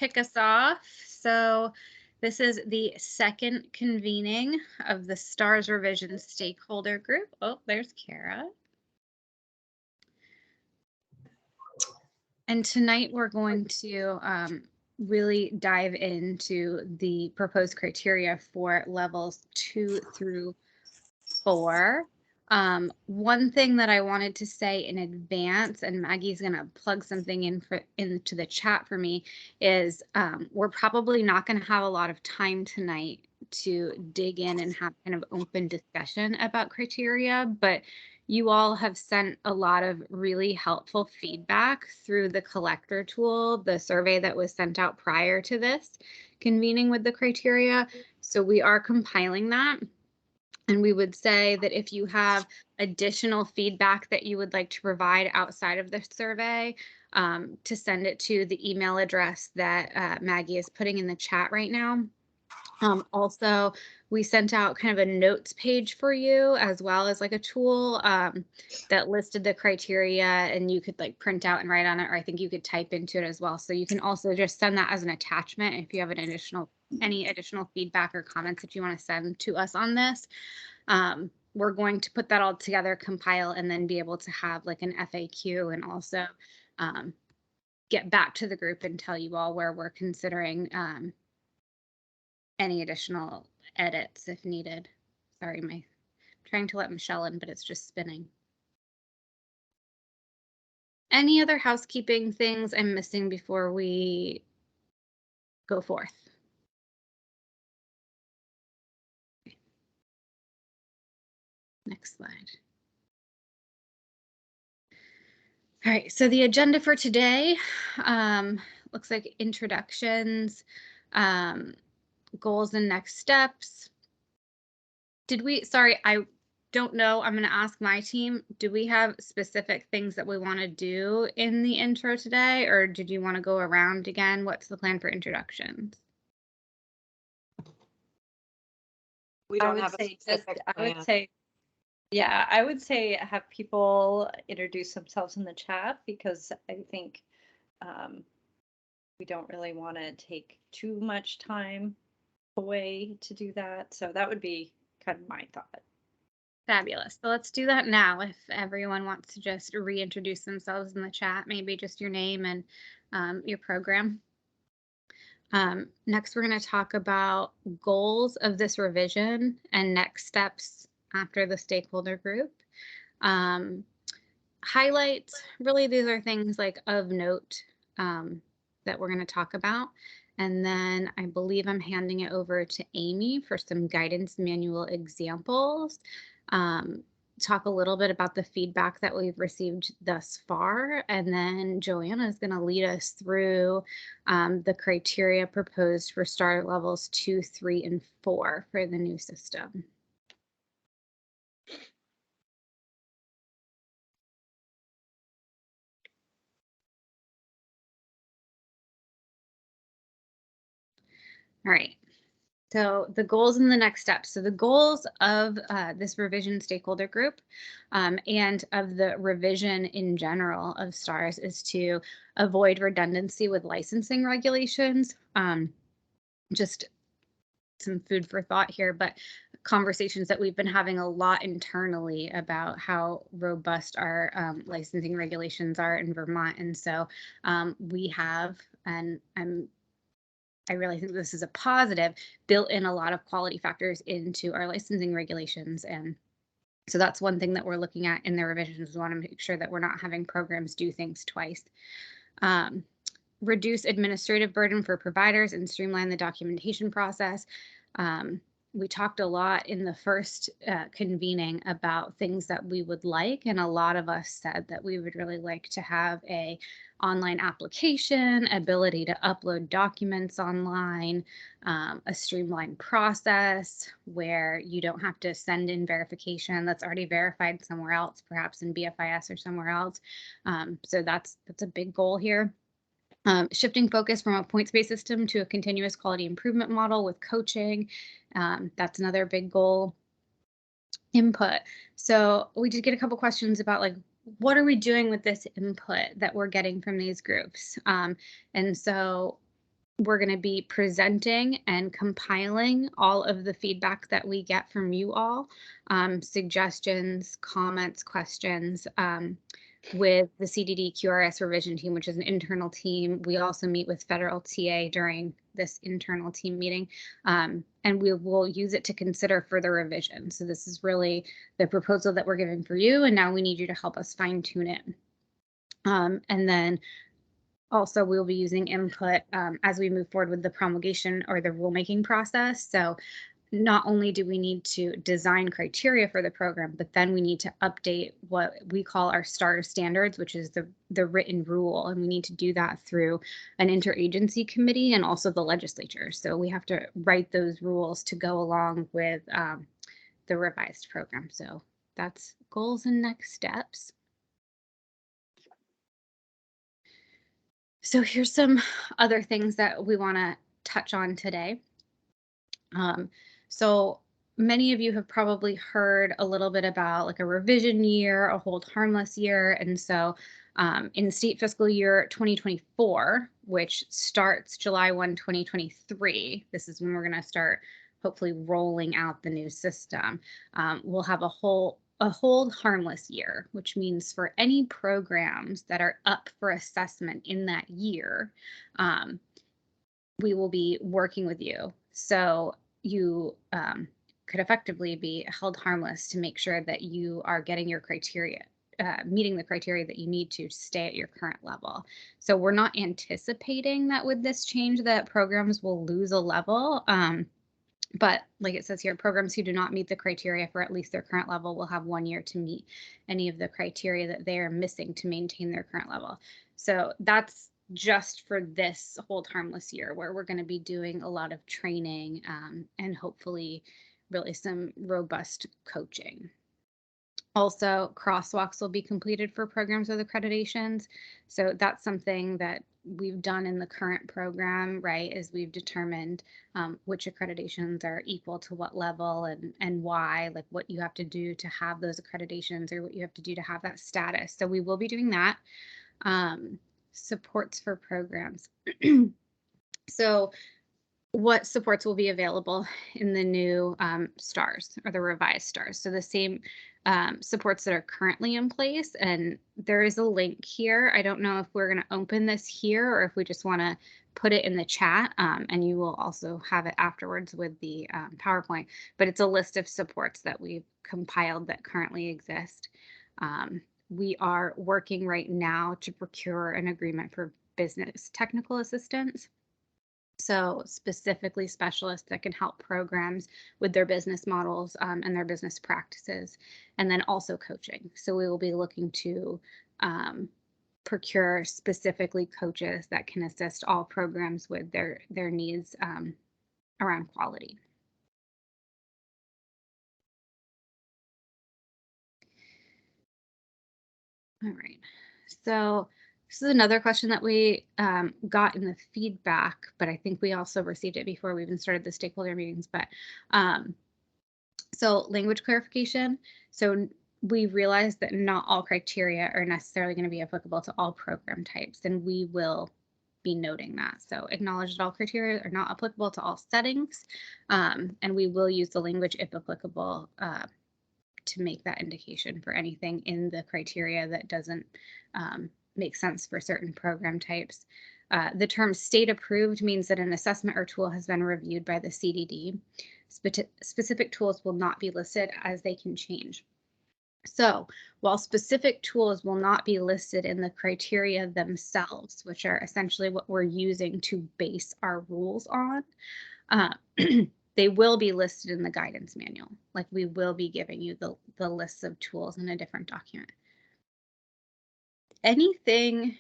kick us off. So this is the second convening of the STARS Revision Stakeholder Group. Oh, there's Kara. And tonight we're going to really dive into the proposed criteria for levels 2 through 4. One thing that I wanted to say in advance, and Maggie's going to plug something into the chat for me, is we're probably not going to have a lot of time tonight to dig in and have kind of open discussion about criteria, but you all have sent a lot of really helpful feedback through the collector tool, the survey that was sent out prior to this convening with the criteria. So we are compiling that. And we would say that if you have additional feedback that you would like to provide outside of the survey, to send it to the email address that Maggie is putting in the chat right now. Also, we sent out kind of a notes page for you, as well as like a tool that listed the criteria, and you could like print out and write on it, or I think you could type into it as well. So you can also just send that as an attachment if you have any additional feedback or comments that you want to send to us on this. We're going to put that all together, compile, and then be able to have like an FAQ, and also get back to the group and tell you all where we're considering any additional edits if needed. Sorry, I'm trying to let Michelle in, but it's just spinning. Any other housekeeping things I'm missing before we go forth? Okay. Next slide. All right, so the agenda for today looks like introductions, goals and next steps. Sorry, I don't know. I'm going to ask my team. Do we have specific things that we want to do in the intro today, or did you want to go around again? What's the plan for introductions? We don't have a specific plan. Yeah, I would say have people introduce themselves in the chat, because I think we don't really want to take too much time away to do that. So that would be kind of my thought. Fabulous. So let's do that now. If everyone wants to just reintroduce themselves in the chat, maybe just your name and your program. Next, we're going to talk about goals of this revision and next steps after the stakeholder group. Highlights, really these are things like of note that we're going to talk about. And then I believe I'm handing it over to Amy for some guidance manual examples. Talk a little bit about the feedback that we've received thus far. And then Joanna is going to lead us through the criteria proposed for STAR levels 2, 3, and 4 for the new system. All right, so the goals and the next steps. So the goals of this revision stakeholder group and of the revision in general of STARS is to avoid redundancy with licensing regulations. Just some food for thought here, but conversations that we've been having a lot internally about how robust our licensing regulations are in Vermont. And so we have, and I really think this is a positive, built in a lot of quality factors into our licensing regulations. And so that's one thing that we're looking at in the revisions. We want to make sure that we're not having programs do things twice. Reduce administrative burden for providers and streamline the documentation process. We talked a lot in the first convening about things that we would like, and a lot of us said that we would really like to have a online application, ability to upload documents online, a streamlined process where you don't have to send in verification that's already verified somewhere else, perhaps in BFIS or somewhere else. So that's a big goal here. Shifting focus from a points-based system to a continuous quality improvement model with coaching. That's another big goal. Input. So we did get a couple questions about like, what are we doing with this input that we're getting from these groups? And so we're going to be presenting and compiling all of the feedback that we get from you all, suggestions, comments, questions, with the CDD QRS revision team, which is an internal team. We also meet with federal TA during this internal team meeting, and we will use it to consider further revision. So this is really the proposal that we're giving for you, and now we need you to help us fine tune it. And then also we'll be using input as we move forward with the promulgation or the rulemaking process. So not only do we need to design criteria for the program, but then we need to update what we call our STAR standards, which is the written rule. And we need to do that through an interagency committee and also the legislature. So we have to write those rules to go along with the revised program. So that's goals and next steps. So here's some other things that we want to touch on today. So many of you have probably heard a little bit about like a revision year, a hold harmless year. And so in state fiscal year 2024, which starts July 1, 2023, this is when we're going to start hopefully rolling out the new system. We'll have a hold harmless year, which means for any programs that are up for assessment in that year, we will be working with you. So you could effectively be held harmless to make sure that you are getting your criteria, meeting the criteria that you need to stay at your current level. So we're not anticipating that with this change that programs will lose a level. But like it says here, programs who do not meet the criteria for at least their current level will have 1 year to meet any of the criteria that they are missing to maintain their current level. So that's just for this hold harmless year, where we're going to be doing a lot of training and hopefully really some robust coaching. Also, crosswalks will be completed for programs with accreditations. So that's something that we've done in the current program, right, is we've determined which accreditations are equal to what level and why, like what you have to do to have those accreditations or what you have to do to have that status. So we will be doing that. Supports for programs. So what supports will be available in the new STARS or the revised STARS? So the same supports that are currently in place, and there is a link here. I don't know if we're going to open this here or if we just want to put it in the chat, and you will also have it afterwards with the PowerPoint, but it's a list of supports that we've compiled that currently exist. We are working right now to procure an agreement for business technical assistance. So specifically specialists that can help programs with their business models and their business practices, and then also coaching. So we will be looking to procure specifically coaches that can assist all programs with their needs around quality. All right, so this is another question that we got in the feedback, but I think we also received it before we even started the stakeholder meetings. But so language clarification. So we realized that not all criteria are necessarily going to be applicable to all program types, and we will be noting that. So acknowledge that all criteria are not applicable to all settings, and we will use the language if applicable to make that indication for anything in the criteria that doesn't make sense for certain program types. The term state approved means that an assessment or tool has been reviewed by the CDD. Specific tools will not be listed as they can change. So while specific tools will not be listed in the criteria themselves, which are essentially what we're using to base our rules on, they will be listed in the guidance manual. Like we will be giving you the lists of tools in a different document. Anything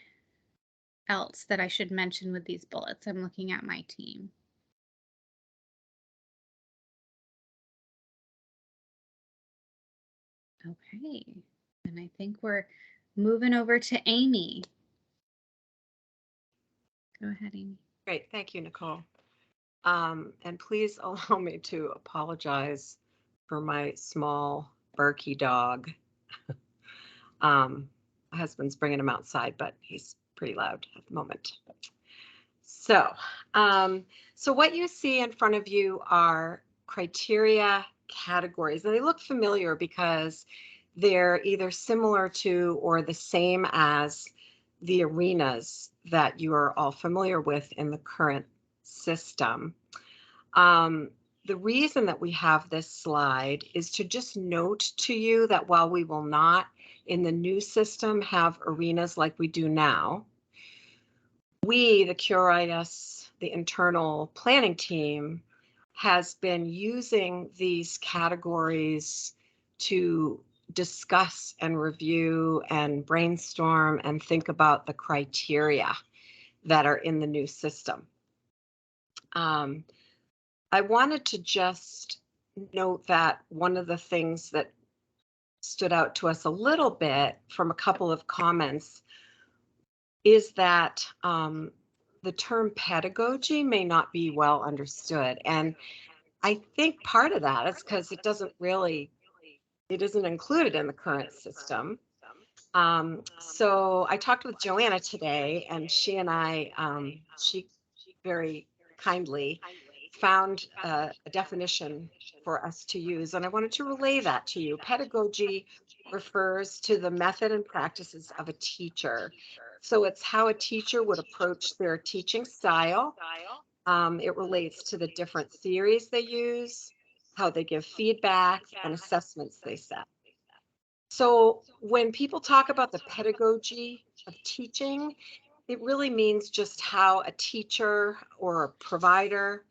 else that I should mention with these bullets? I'm looking at my team. Okay, and I think we're moving over to Amy. Go ahead, Amy. Great, thank you, Nicole. And please allow me to apologize for my small Berkey dog. My husband's bringing him outside, but he's pretty loud at the moment. So what you see in front of you are criteria categories, and they look familiar because they're either similar to or the same as the arenas that you are all familiar with in the current system. The reason that we have this slide is to just note to you that while we will not in the new system have arenas like we do now, we, the Curious, the internal planning team, has been using these categories to discuss and review and brainstorm and think about the criteria that are in the new system. I wanted to just note that one of the things that stood out to us a little bit from a couple of comments is that the term pedagogy may not be well understood. And I think part of that is because it isn't included in the current system. So I talked with Joanna today, and she and I, she very kindly found a definition for us to use, and I wanted to relay that to you. Pedagogy refers to the method and practices of a teacher. So it's how a teacher would approach their teaching style. It relates to the different theories they use, how they give feedback, and assessments they set. So when people talk about the pedagogy of teaching, it really means just how a teacher or a provider,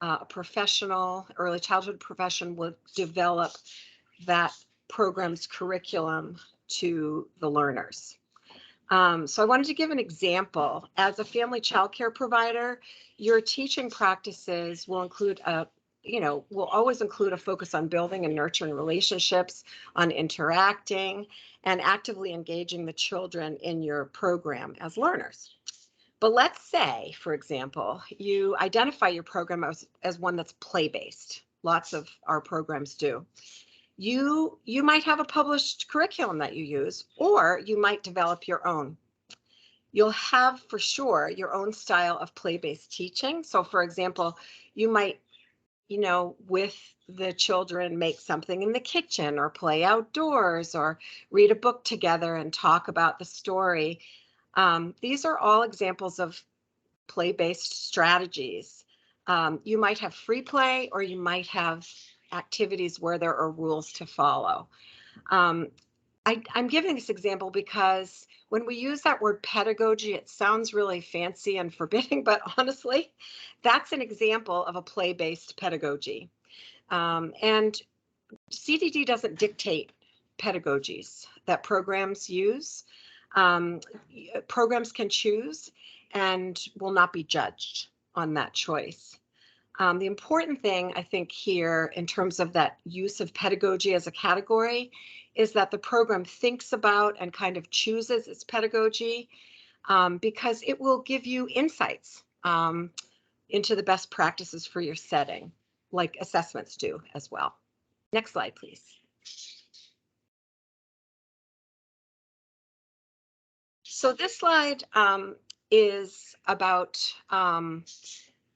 a professional, early childhood profession would develop that program's curriculum to the learners. So I wanted to give an example. As a family child care provider, your teaching practices will include will always include a focus on building and nurturing relationships, on interacting, and actively engaging the children in your program as learners. But let's say, for example, you identify your program as one that's play-based. Lots of our programs do. You might have a published curriculum that you use, or you might develop your own. You'll have, for sure, your own style of play-based teaching. So, for example, you might, with the children, make something in the kitchen or play outdoors or read a book together and talk about the story. These are all examples of play-based strategies. You might have free play, or you might have activities where there are rules to follow. I'm giving this example because when we use that word pedagogy, it sounds really fancy and forbidding, but honestly, that's an example of a play-based pedagogy. And CDD doesn't dictate pedagogies that programs use. Programs can choose and will not be judged on that choice. The important thing, I think, here in terms of that use of pedagogy as a category is that the program thinks about and kind of chooses its pedagogy because it will give you insights into the best practices for your setting, like assessments do as well. Next slide, please. So this slide is about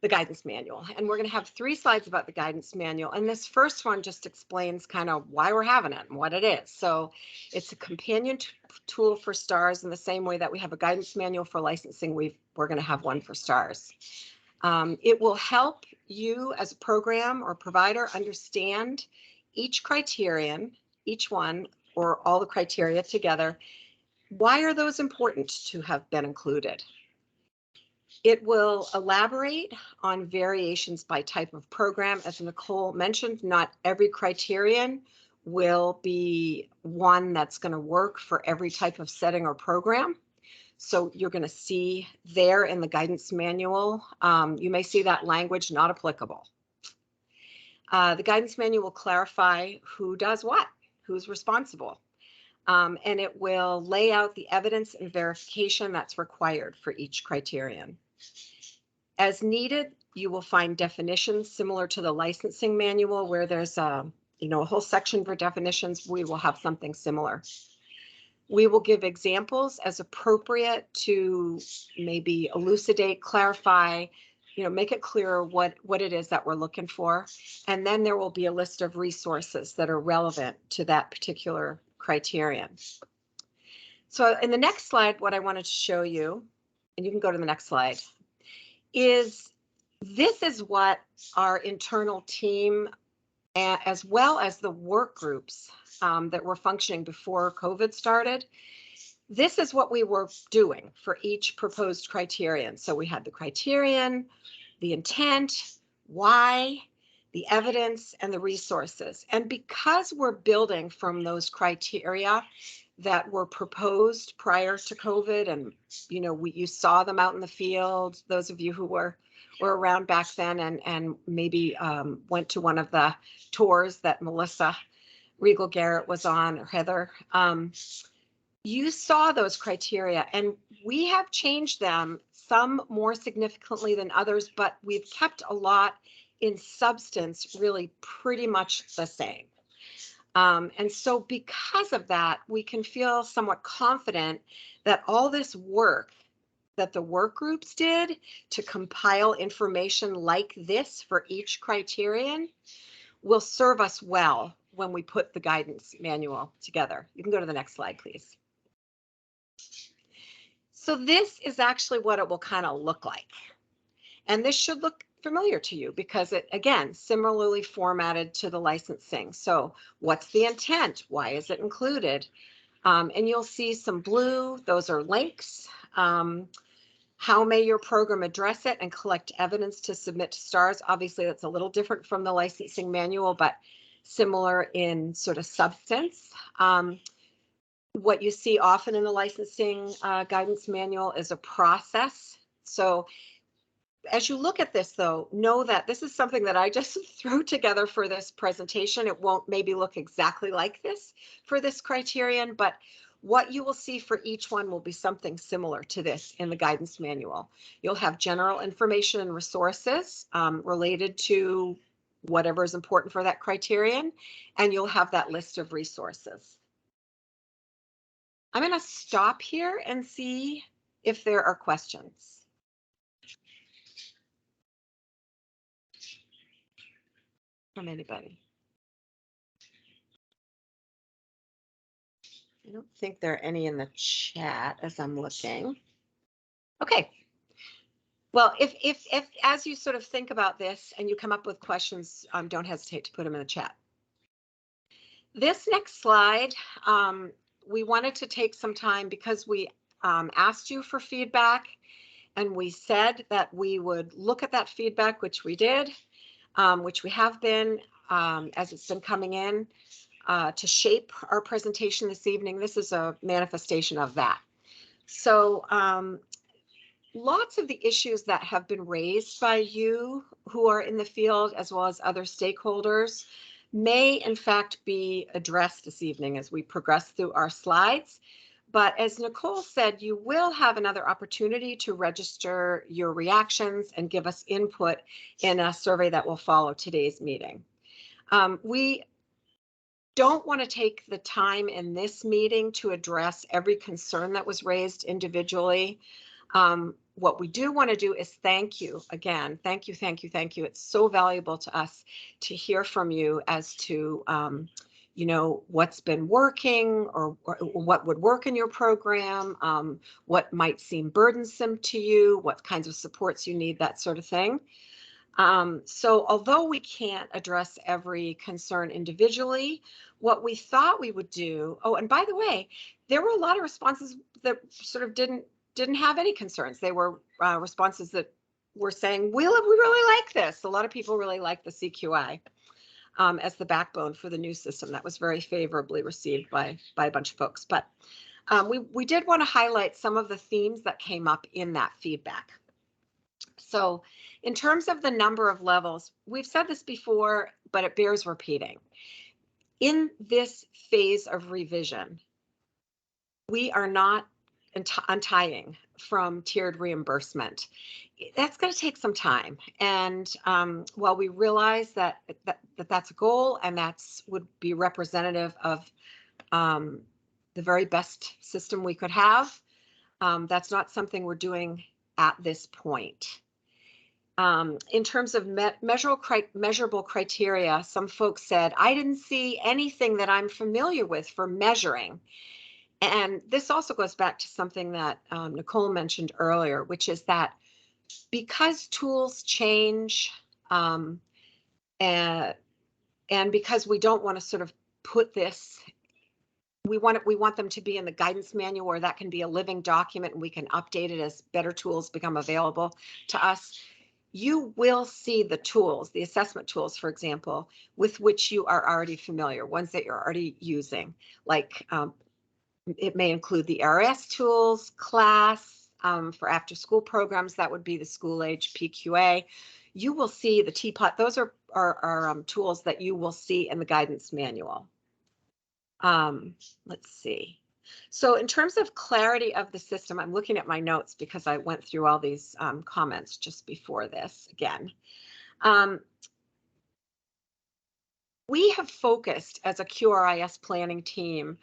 the guidance manual, and we're going to have 3 slides about the guidance manual, and this first one just explains kind of why we're having it and what it is. So it's a companion tool for STARS in the same way that we have a guidance manual for licensing. We're going to have one for STARS. It will help you as a program or provider understand each criterion, each one or all the criteria together. Why are those important to have been included? It will elaborate on variations by type of program. As Nicole mentioned, not every criterion will be one that's going to work for every type of setting or program. So you're going to see there in the guidance manual, you may see that language not applicable. The guidance manual will clarify who does what, who's responsible. And it will lay out the evidence and verification that's required for each criterion. As needed, you will find definitions similar to the licensing manual where there's a whole section for definitions. We will have something similar. We will give examples as appropriate to maybe elucidate, clarify, make it clearer what it is that we're looking for. And then there will be a list of resources that are relevant to that particular criterion. So in the next slide, what I wanted to show you, and you can go to the next slide, is this is what our internal team, as well as the work groups that were functioning before COVID started, this is what we were doing for each proposed criterion. So we had the criterion, the intent, why, the evidence, and the resources. And because we're building from those criteria that were proposed prior to COVID, and you saw them out in the field, those of you who were around back then and maybe went to one of the tours that Melissa Regal Garrett was on, or Heather, you saw those criteria, and we have changed them, some more significantly than others, but we've kept a lot in substance really pretty much the same. And so because of that, we can feel somewhat confident that all this work that the work groups did to compile information like this for each criterion will serve us well when we put the guidance manual together. You can go to the next slide, please. So this is actually what it will kind of look like. And this should look familiar to you because it, again, similarly formatted to the licensing. So what's the intent? Why is it included? And you'll see some blue, those are links. How may your program address it and collect evidence to submit to STARS? Obviously, that's a little different from the licensing manual, but similar in sort of substance. What you see often in the licensing guidance manual is a process. So as you look at this, though, know that this is something that I just threw together for this presentation. It won't maybe look exactly like this for this criterion, but what you will see for each one will be something similar to this in the guidance manual. You'll have general information and resources related to whatever is important for that criterion, and you'll have that list of resources. I'm going to stop here and see if there are questions. From anybody. I don't think there are any in the chat as I'm looking. Okay. Well, if as you sort of think about this and you come up with questions, don't hesitate to put them in the chat. This next slide, we wanted to take some time because we asked you for feedback, and we said that we would look at that feedback, which we did, which we have been as it's been coming in to shape our presentation this evening. This is a manifestation of that. So lots of the issues that have been raised by you who are in the field, as well as other stakeholders, may in fact be addressed this evening as we progress through our slides. But as Nicole said, you will have another opportunity to register your reactions and give us input in a survey that will follow today's meeting. We don't want to take the time in this meeting to address every concern that was raised individually. What we do want to do is thank you again. Thank you, thank you, thank you. It's so valuable to us to hear from you as to, what's been working or what would work in your program, what might seem burdensome to you, what kinds of supports you need, that sort of thing. So although we can't address every concern individually, what we thought we would do, oh, and by the way, there were a lot of responses that sort of didn't have any concerns. They were responses that were saying, we really like this. A lot of people really like the CQI as the backbone for the new system. That was very favorably received by a bunch of folks. But we did want to highlight some of the themes that came up in that feedback. So in terms of the number of levels, we've said this before, but it bears repeating. In this phase of revision, we are not untying from tiered reimbursement. That's going to take some time. And while we realize that that's a goal and that's would be representative of the very best system we could have. That's not something we're doing at this point. In terms of measurable criteria, some folks said, I didn't see anything that I'm familiar with for measuring. And this also goes back to something that Nicole mentioned earlier, which is that because tools change, and because we don't want to sort of put this, we want them to be in the guidance manual where that can be a living document and we can update it as better tools become available to us. You will see the tools, the assessment tools, for example, with which you are already familiar, ones that you're already using, like it may include the RS tools, class, for after school programs, that would be the school age PQA. You will see the teapot. Those are tools that you will see in the guidance manual. Let's see. So in terms of clarity of the system, I'm looking at my notes because I went through all these comments just before this again. We have focused as a QRIS planning team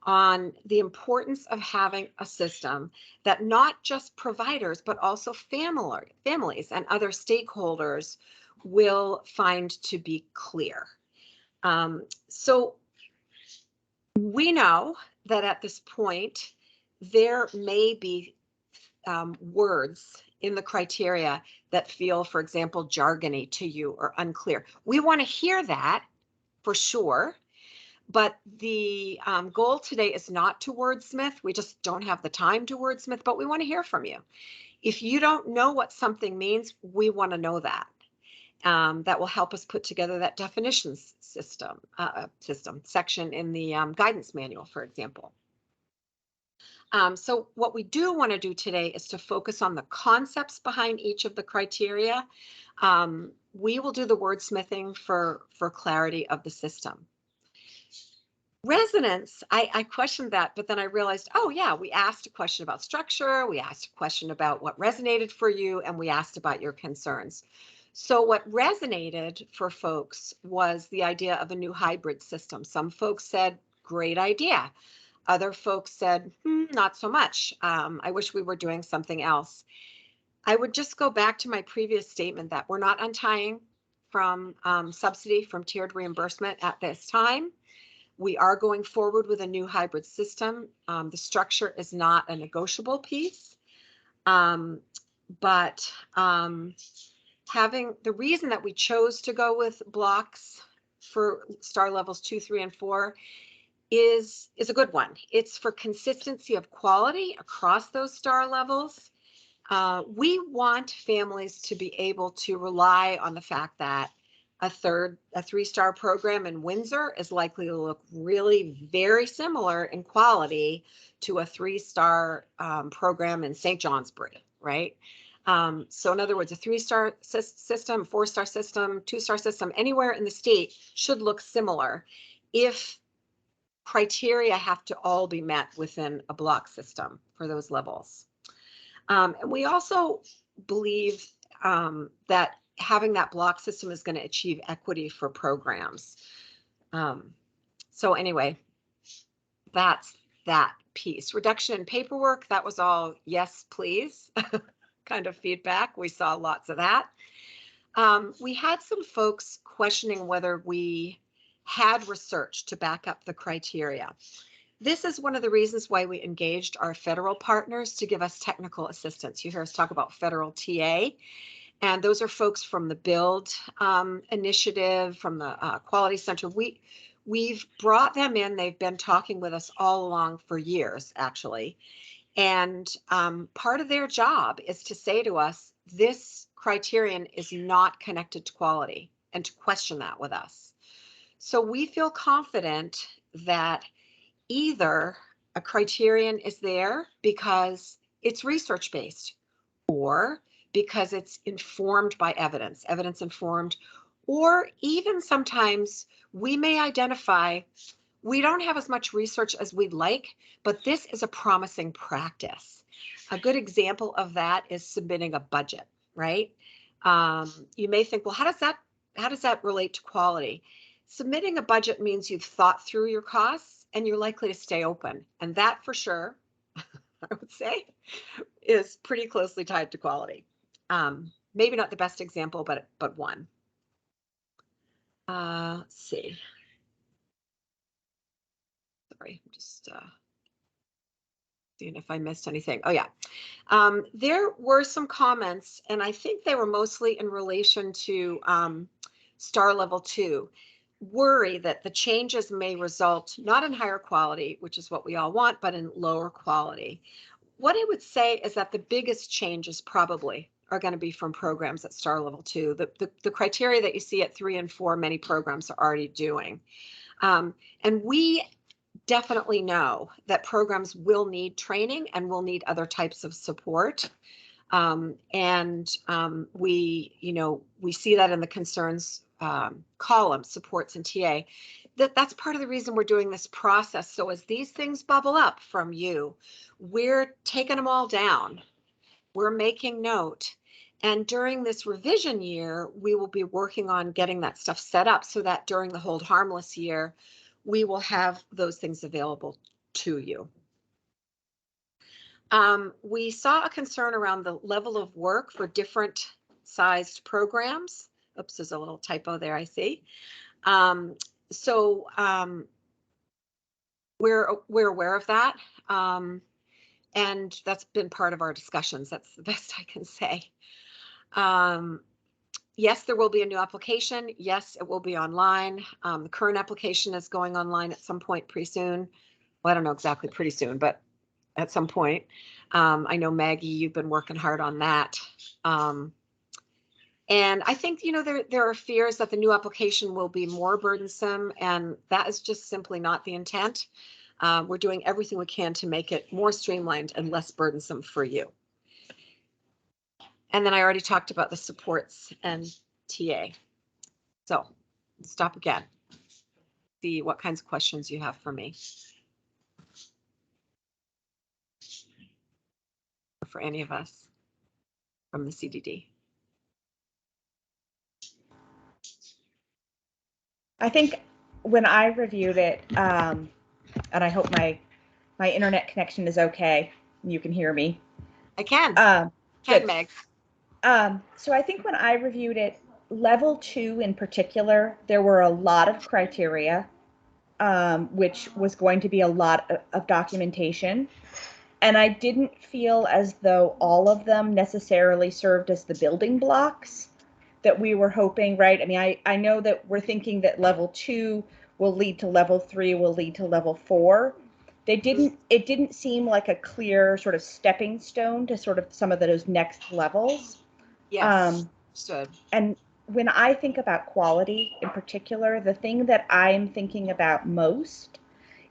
on the importance of having a system that not just providers, but also families and other stakeholders will find to be clear. So we know that at this point, there may be words in the criteria that feel, for example, jargony to you or unclear. We want to hear that for sure. But the goal today is not to wordsmith. We just don't have the time to wordsmith, but we want to hear from you. If you don't know what something means, we want to know that. That will help us put together that definitions section in the guidance manual, for example. So what we do want to do today is to focus on the concepts behind each of the criteria. We will do the wordsmithing for clarity of the system. Resonance, I questioned that, but then I realized, oh yeah, we asked a question about structure, we asked a question about what resonated for you, and we asked about your concerns. So what resonated for folks was the idea of a new hybrid system. Some folks said, great idea. Other folks said, not so much. I wish we were doing something else. I would just go back to my previous statement that we're not untying from subsidy from tiered reimbursement at this time. We are going forward with a new hybrid system. The structure is not a negotiable piece, but having the reason that we chose to go with blocks for star levels 2, 3, and 4 is a good one. It's for consistency of quality across those star levels. We want families to be able to rely on the fact that a 3-star program in Windsor is likely to look really very similar in quality to a 3-star program in St. Johnsbury, right? So in other words, a 3-star system, 4-star system, 2-star system, anywhere in the state should look similar if criteria have to all be met within a block system for those levels. And we also believe that having that block system is going to achieve equity for programs. So anyway, that's that piece. Reduction in paperwork, that was all yes, please kind of feedback. We saw lots of that. We had some folks questioning whether we had research to back up the criteria. This is one of the reasons why we engaged our federal partners to give us technical assistance. You hear us talk about federal TA. And those are folks from the Build initiative, from the Quality Center. We've brought them in. They've been talking with us all along for years, actually. And part of their job is to say to us, this criterion is not connected to quality, and to question that with us. So we feel confident that either a criterion is there because it's research-based, or because it's informed by evidence informed, or even sometimes we may identify we don't have as much research as we'd like, but this is a promising practice. A good example of that is submitting a budget, right? You may think, well, how does that relate to quality? Submitting a budget means you've thought through your costs and you're likely to stay open. And that for sure, I would say, is pretty closely tied to quality. Maybe not the best example, but one. Let's see. Sorry, I'm just seeing if I missed anything. Oh yeah. There were some comments, and I think they were mostly in relation to STAR Level 2. Worry that the changes may result not in higher quality, which is what we all want, but in lower quality. What I would say is that the biggest changes probably are going to be from programs at STAR Level 2. The criteria that you see at 3 and 4, many programs are already doing. And we definitely know that programs will need training and will need other types of support. We see that in the concerns column, supports and TA. That's part of the reason we're doing this process. So as these things bubble up from you, we're taking them all down. We're making note. And during this revision year, we will be working on getting that stuff set up so that during the hold harmless year, we will have those things available to you. We saw a concern around the level of work for different sized programs. Oops, there's a little typo there, I see. We're aware of that. And that's been part of our discussions. That's the best I can say. Yes, there will be a new application. Yes, it will be online. The current application is going online at some point pretty soon. Well, I don't know exactly pretty soon, but at some point. I know, Maggie, you've been working hard on that. And I think, there are fears that the new application will be more burdensome, and that is just simply not the intent. We're doing everything we can to make it more streamlined and less burdensome for you. And then I already talked about the supports and TA. So stop again. See what kinds of questions you have for me. Or for any of us from the CDD. I think when I reviewed it, and I hope my internet connection is okay, you can hear me. I can. Good, Meg. So I think when I reviewed it, level 2 in particular, there were a lot of criteria, which was going to be a lot of documentation. And I didn't feel as though all of them necessarily served as the building blocks that we were hoping, right? I mean, I know that we're thinking that level 2 will lead to level 3, will lead to level 4. It didn't seem like a clear sort of stepping stone to sort of some of those next levels. Yes, understood. And when I think about quality in particular, the thing that I'm thinking about most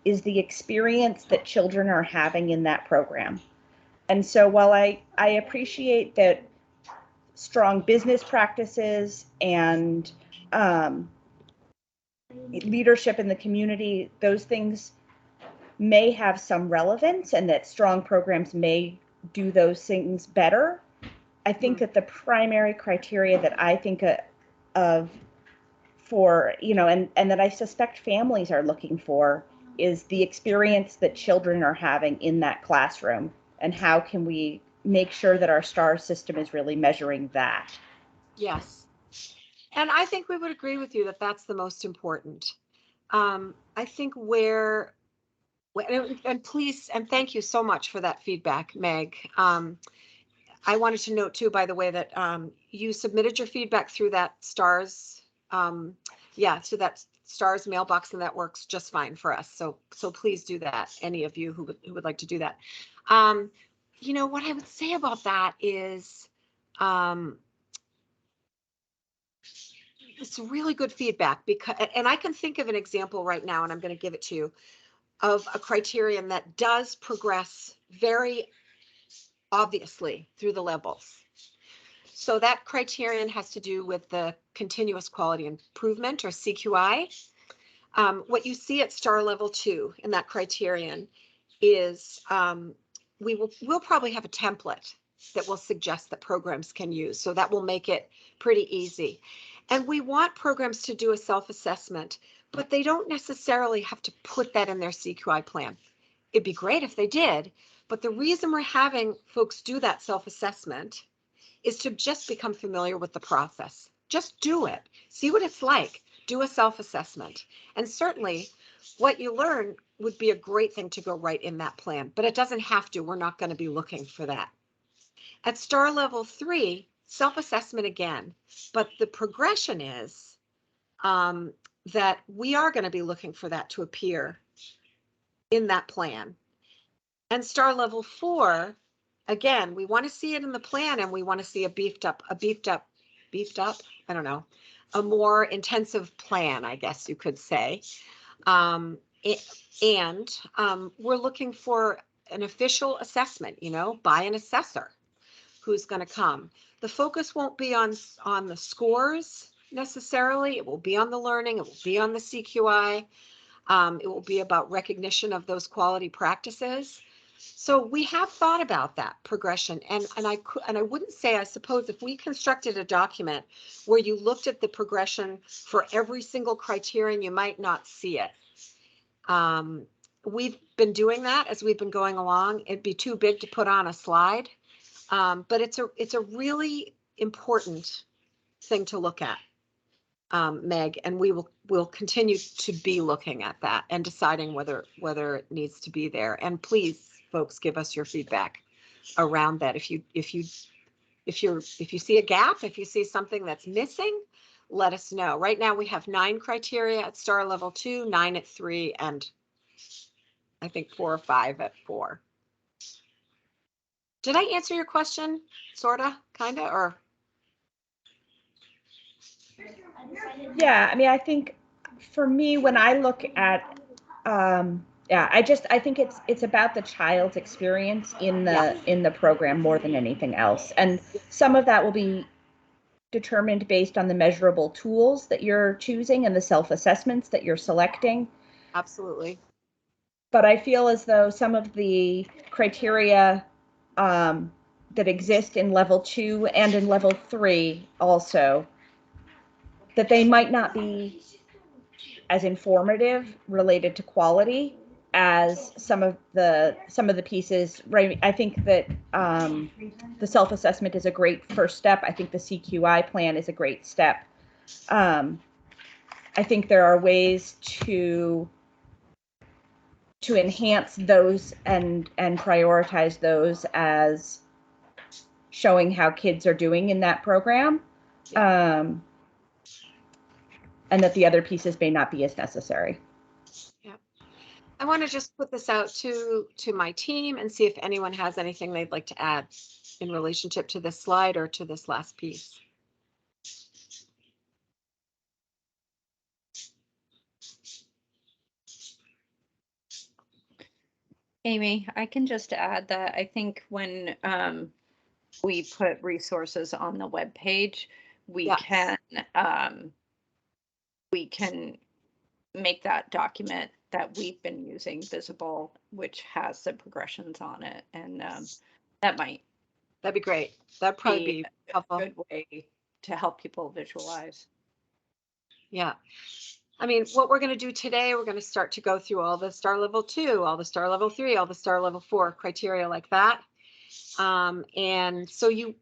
is the experience that children are having in that program. And so while I appreciate that strong business practices and leadership in the community, those things may have some relevance, and that strong programs may do those things better. I think that the primary criteria that I think of for, and that I suspect families are looking for is the experience that children are having in that classroom, and how can we make sure that our STAR system is really measuring that. Yes. And I think we would agree with you that that's the most important. I think and please, and thank you so much for that feedback, Meg. I wanted to note too, by the way, that you submitted your feedback through that STARS, to that STARS mailbox, and that works just fine for us. So please do that. Any of you who would like to do that. What I would say about that is, it's really good feedback, and I can think of an example right now, and I'm going to give it to you, of a criterion that does progress very obviously through the levels. So that criterion has to do with the continuous quality improvement, or CQI. What you see at STAR Level 2 in that criterion is we'll probably have a template that will suggest that programs can use. So that will make it pretty easy. And we want programs to do a self-assessment but they don't necessarily have to put that in their CQI plan. It'd be great if they did, but the reason we're having folks do that self-assessment is to just become familiar with the process. Just do it. See what it's like. Do a self-assessment. And certainly what you learn would be a great thing to go right in that plan, but it doesn't have to. We're not going to be looking for that. At star level 3, self-assessment again, but the progression is that we are going to be looking for that to appear in that plan. And star level 4, again, we want to see it in the plan, and we want to see a beefed up, I don't know, a more intensive plan, I guess you could say. We're looking for an official assessment, by an assessor who's going to come. The focus won't be on the scores necessarily. It will be on the learning. It will be on the CQI. It will be about recognition of those quality practices. So we have thought about that progression, and I wouldn't say, I suppose, if we constructed a document where you looked at the progression for every single criterion, you might not see it. We've been doing that as we've been going along. It'd be too big to put on a slide, but it's a really important thing to look at, Meg, and we'll continue to be looking at that and deciding whether it needs to be there. And please, folks, give us your feedback around that. If you see a gap, if you see something that's missing, let us know. Right now we have 9 criteria at star level 2, 9 at 3, and I think 4 or 5 at 4. Did I answer your question? Sorta, kinda, or? Yeah, I mean, I think for me, when I look at, I think it's about the child's experience in the program more than anything else. And some of that will be determined based on the measurable tools that you're choosing and the self-assessments that you're selecting. Absolutely. But I feel as though some of the criteria that exist in level 2 and in level 3 also, that they might not be as informative related to quality as some of the pieces, right? I think that the self-assessment is a great first step. I think the CQI plan is a great step. I think there are ways to enhance those and prioritize those as showing how kids are doing in that program. And that the other pieces may not be as necessary. Yeah. I want to just put this out to my team and see if anyone has anything they'd like to add in relationship to this slide or to this last piece. Amy, I can just add that I think when we put resources on the web page, we can make that document that we've been using visible, which has the progressions on it, and that'd be great. That'd probably be helpful. A good way to help people visualize. Yeah. I mean, what we're going to do today, we're going to start to go through all the star level 2, all the star level 3, all the star level 4 criteria like that. And so you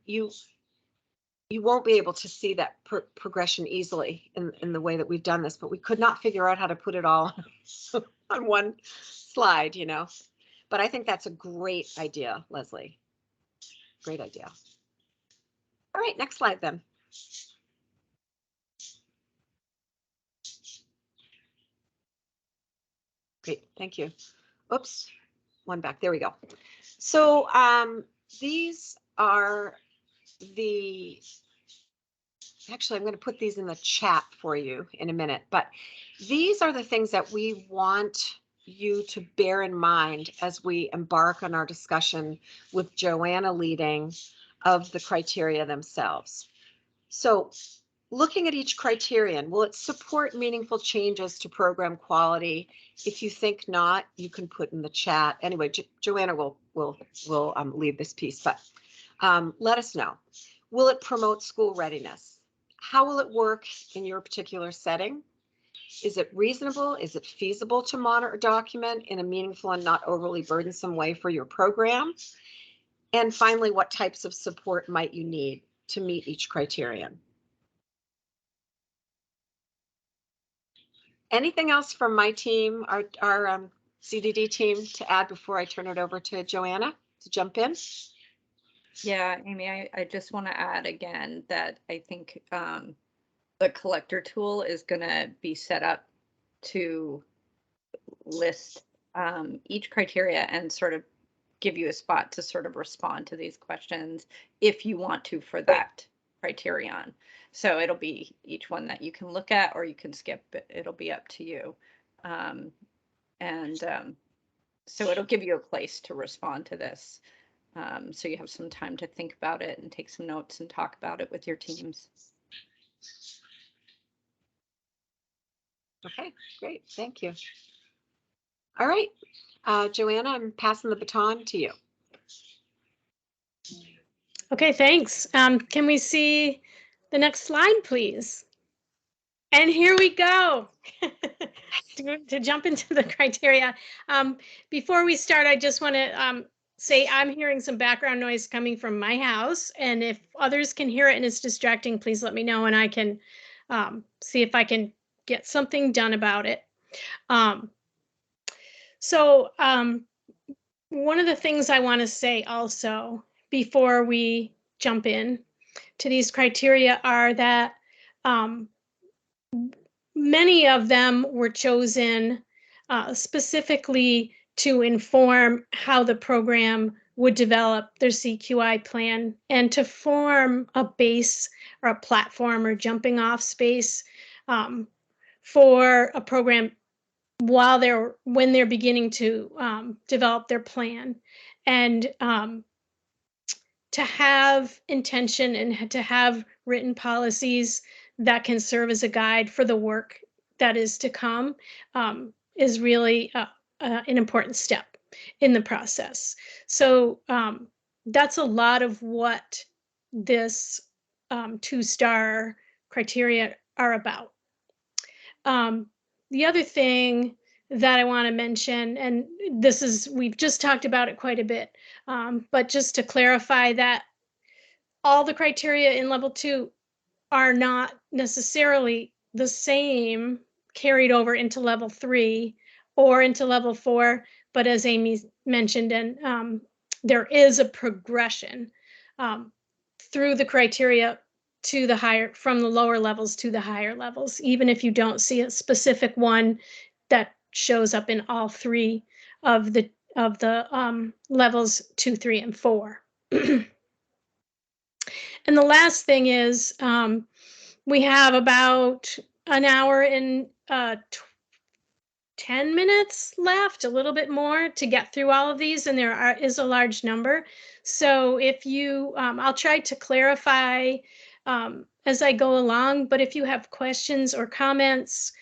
won't be able to see that progression easily in the way that we've done this, but we could not figure out how to put it all on one slide, But I think that's a great idea, Leslie. Great idea. All right, next slide then. Great, thank you. Oops, one back, there we go. So these are actually, I'm going to put these in the chat for you in a minute, but these are the things that we want you to bear in mind as we embark on our discussion with Joanna leading of the criteria themselves. So looking at each criterion, will it support meaningful changes to program quality? If you think not, you can put in the chat. Anyway, Joanna will leave this piece, but let us know. Will it promote school readiness? How will it work in your particular setting? Is it reasonable? Is it feasible to monitor a document in a meaningful and not overly burdensome way for your program? And finally, what types of support might you need to meet each criterion? Anything else from my team, our CDD team, to add before I turn it over to Joanna to jump in? Yeah, Amy, I just want to add again that I think the collector tool is going to be set up to list each criteria and sort of give you a spot to sort of respond to these questions if you want to for that criterion. So it'll be each one that you can look at or you can skip. It'll be up to you. So it'll give you a place to respond to this. So you have some time to think about it and take some notes and talk about it with your teams. Okay, great. Thank you. All right, Joanna, I'm passing the baton to you. Okay, thanks. Can we see the next slide, please? And here we go. to jump into the criteria. Before we start, I just want to say I'm hearing some background noise coming from my house, and if others can hear it and it's distracting, please let me know and I can see if I can get something done about it. One of the things I want to say also before we jump in to these criteria are that many of them were chosen specifically to inform how the program would develop their CQI plan and to form a base or a platform or jumping off space for a program when they're beginning to develop their plan, and to have intention and to have written policies that can serve as a guide for the work that is to come is really an important step in the process. So that's a lot of what this 2-star criteria are about. The other thing that I want to mention, and we've just talked about it quite a bit, but just to clarify that all the criteria in level 2 are not necessarily the same carried over into level 3 or into level 4, but as Amy mentioned, and there is a progression through the criteria to the higher, from the lower levels to the higher levels, even if you don't see a specific one that shows up in all 3 of the levels 2, 3, and 4. And the last thing is we have about an hour and 10 minutes left, a little bit more to get through all of these, and there is a large number. So if you, I'll try to clarify as I go along, but if you have questions or comments,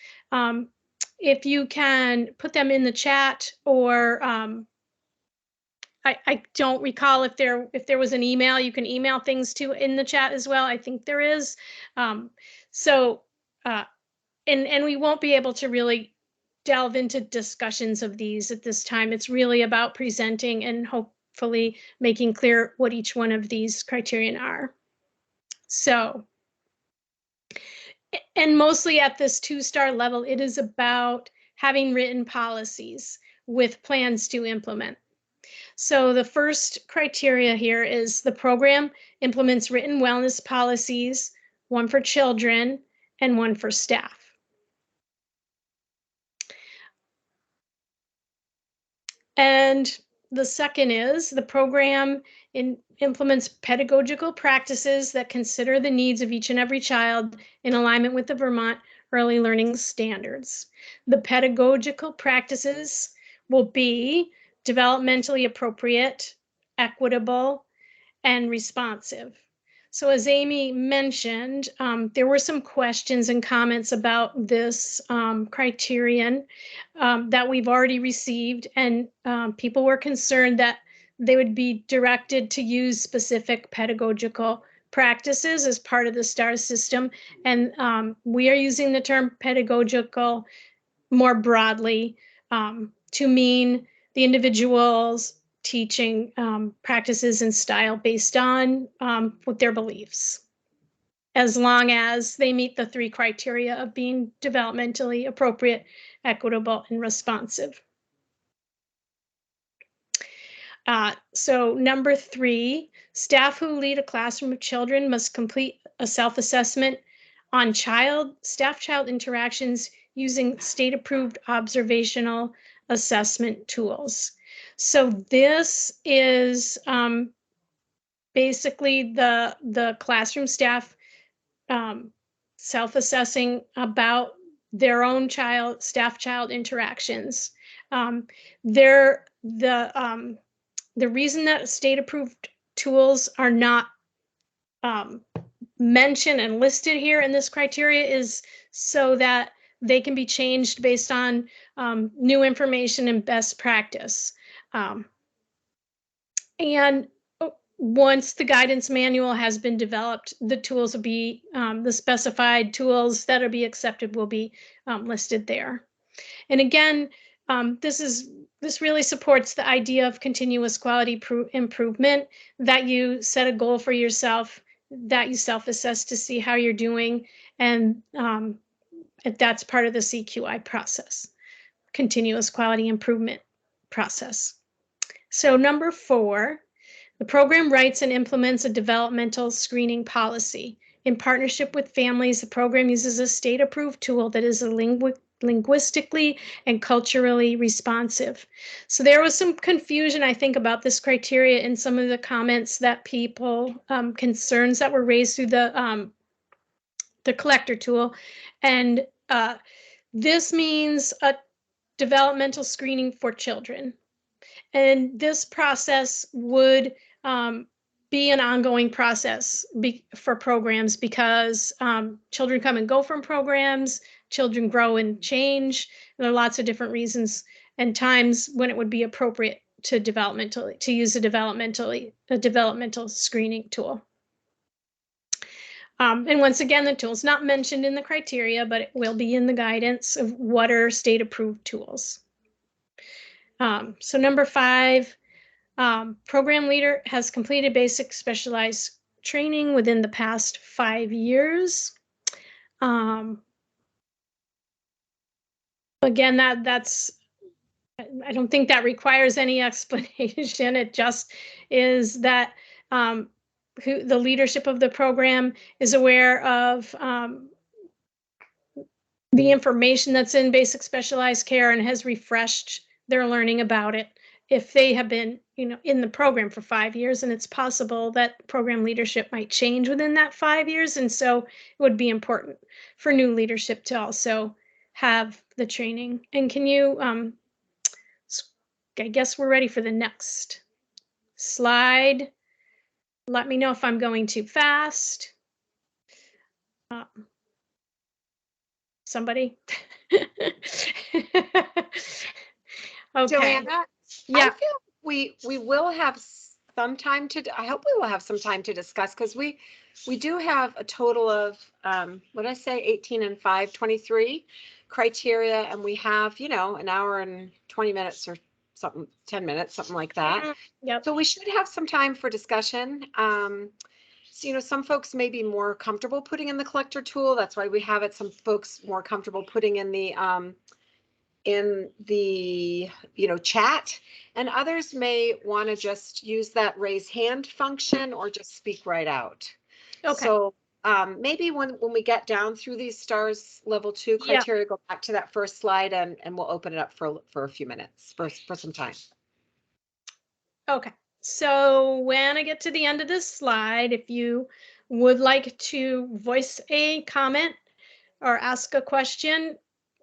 if you can put them in the chat, or I don't recall if there was an email you can email things to in the chat as well. I think there is. And we won't be able to really delve into discussions of these at this time. It's really about presenting and hopefully making clear what each one of these criterion are. So, and mostly at this 2-star level, it is about having written policies with plans to implement. So the first criteria here is the program implements written wellness policies, one for children and one for staff. And the second is the program implements pedagogical practices that consider the needs of each and every child in alignment with the Vermont Early Learning Standards. The pedagogical practices will be developmentally appropriate, equitable, and responsive. So as Amy mentioned, there were some questions and comments about this criterion that we've already received, and people were concerned that they would be directed to use specific pedagogical practices as part of the STAR system. And we are using the term pedagogical more broadly to mean the individual's teaching practices and style based on what their beliefs, as long as they meet the 3 criteria of being developmentally appropriate, equitable, and responsive. So number 3, staff who lead a classroom of children must complete a self-assessment on staff-child interactions using state-approved observational assessment tools. So this is basically the classroom staff self-assessing about their own staff-child interactions. The reason that state-approved tools are not mentioned and listed here in this criteria is so that they can be changed based on new information and best practice. And once the guidance manual has been developed, the tools will be, the specified tools that will be accepted will be listed there. And again, this really supports the idea of continuous quality improvement, that you set a goal for yourself, that you self-assess to see how you're doing, and that's part of the CQI process, continuous quality improvement process. So number 4, the program writes and implements a developmental screening policy. In partnership with families, the program uses a state-approved tool that is linguistically and culturally responsive. So there was some confusion, I think, about this criteria in some of the comments that people, concerns that were raised through the collector tool. And this means a developmental screening for children. And this process would be an ongoing process for programs, because children come and go from programs, children grow and change. And there are lots of different reasons and times when it would be appropriate to use a developmental screening tool. And once again, the tool's not mentioned in the criteria, but it will be in the guidance of what are state-approved tools. So number 5, program leader has completed basic specialized training within the past 5 years. Again, that's, I don't think that requires any explanation. It just is that who the leadership of the program is aware of the information that's in basic specialized care and has refreshed their learning about it. If they have been, in the program for 5 years, and it's possible that program leadership might change within that 5 years. And so it would be important for new leadership to also have the training. And can you, I guess we're ready for the next slide. Let me know if I'm going too fast. Somebody? Okay. Joanna, yeah. I feel we will have some time I hope we will have some time to discuss, because we do have a total of, what did I say, 18 and 5, 23 criteria, and we have, an hour and 20 minutes or something, 10 minutes, something like that. Yep. So we should have some time for discussion. So, some folks may be more comfortable putting in the collector tool. That's why we have it. Some folks more comfortable putting in the chat, and others may want to just use that raise hand function or just speak right out. Okay. So maybe when we get down through these STARS level 2 criteria, go back to that first slide, and we'll open it up for a few minutes for some time. Okay. So when I get to the end of this slide, if you would like to voice a comment or ask a question,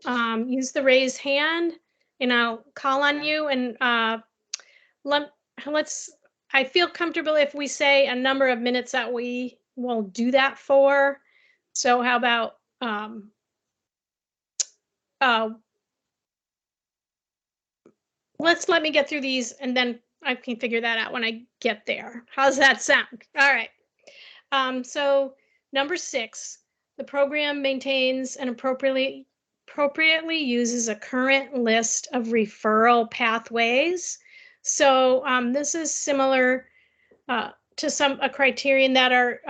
use the raise hand, and I'll call on you. And I feel comfortable if we say a number of minutes that we will do that for. So how about let me get through these, and then I can figure that out when I get there. How's that sound? All right. So number 6, the program maintains and appropriately uses a current list of referral pathways. So this is similar to a criterion that are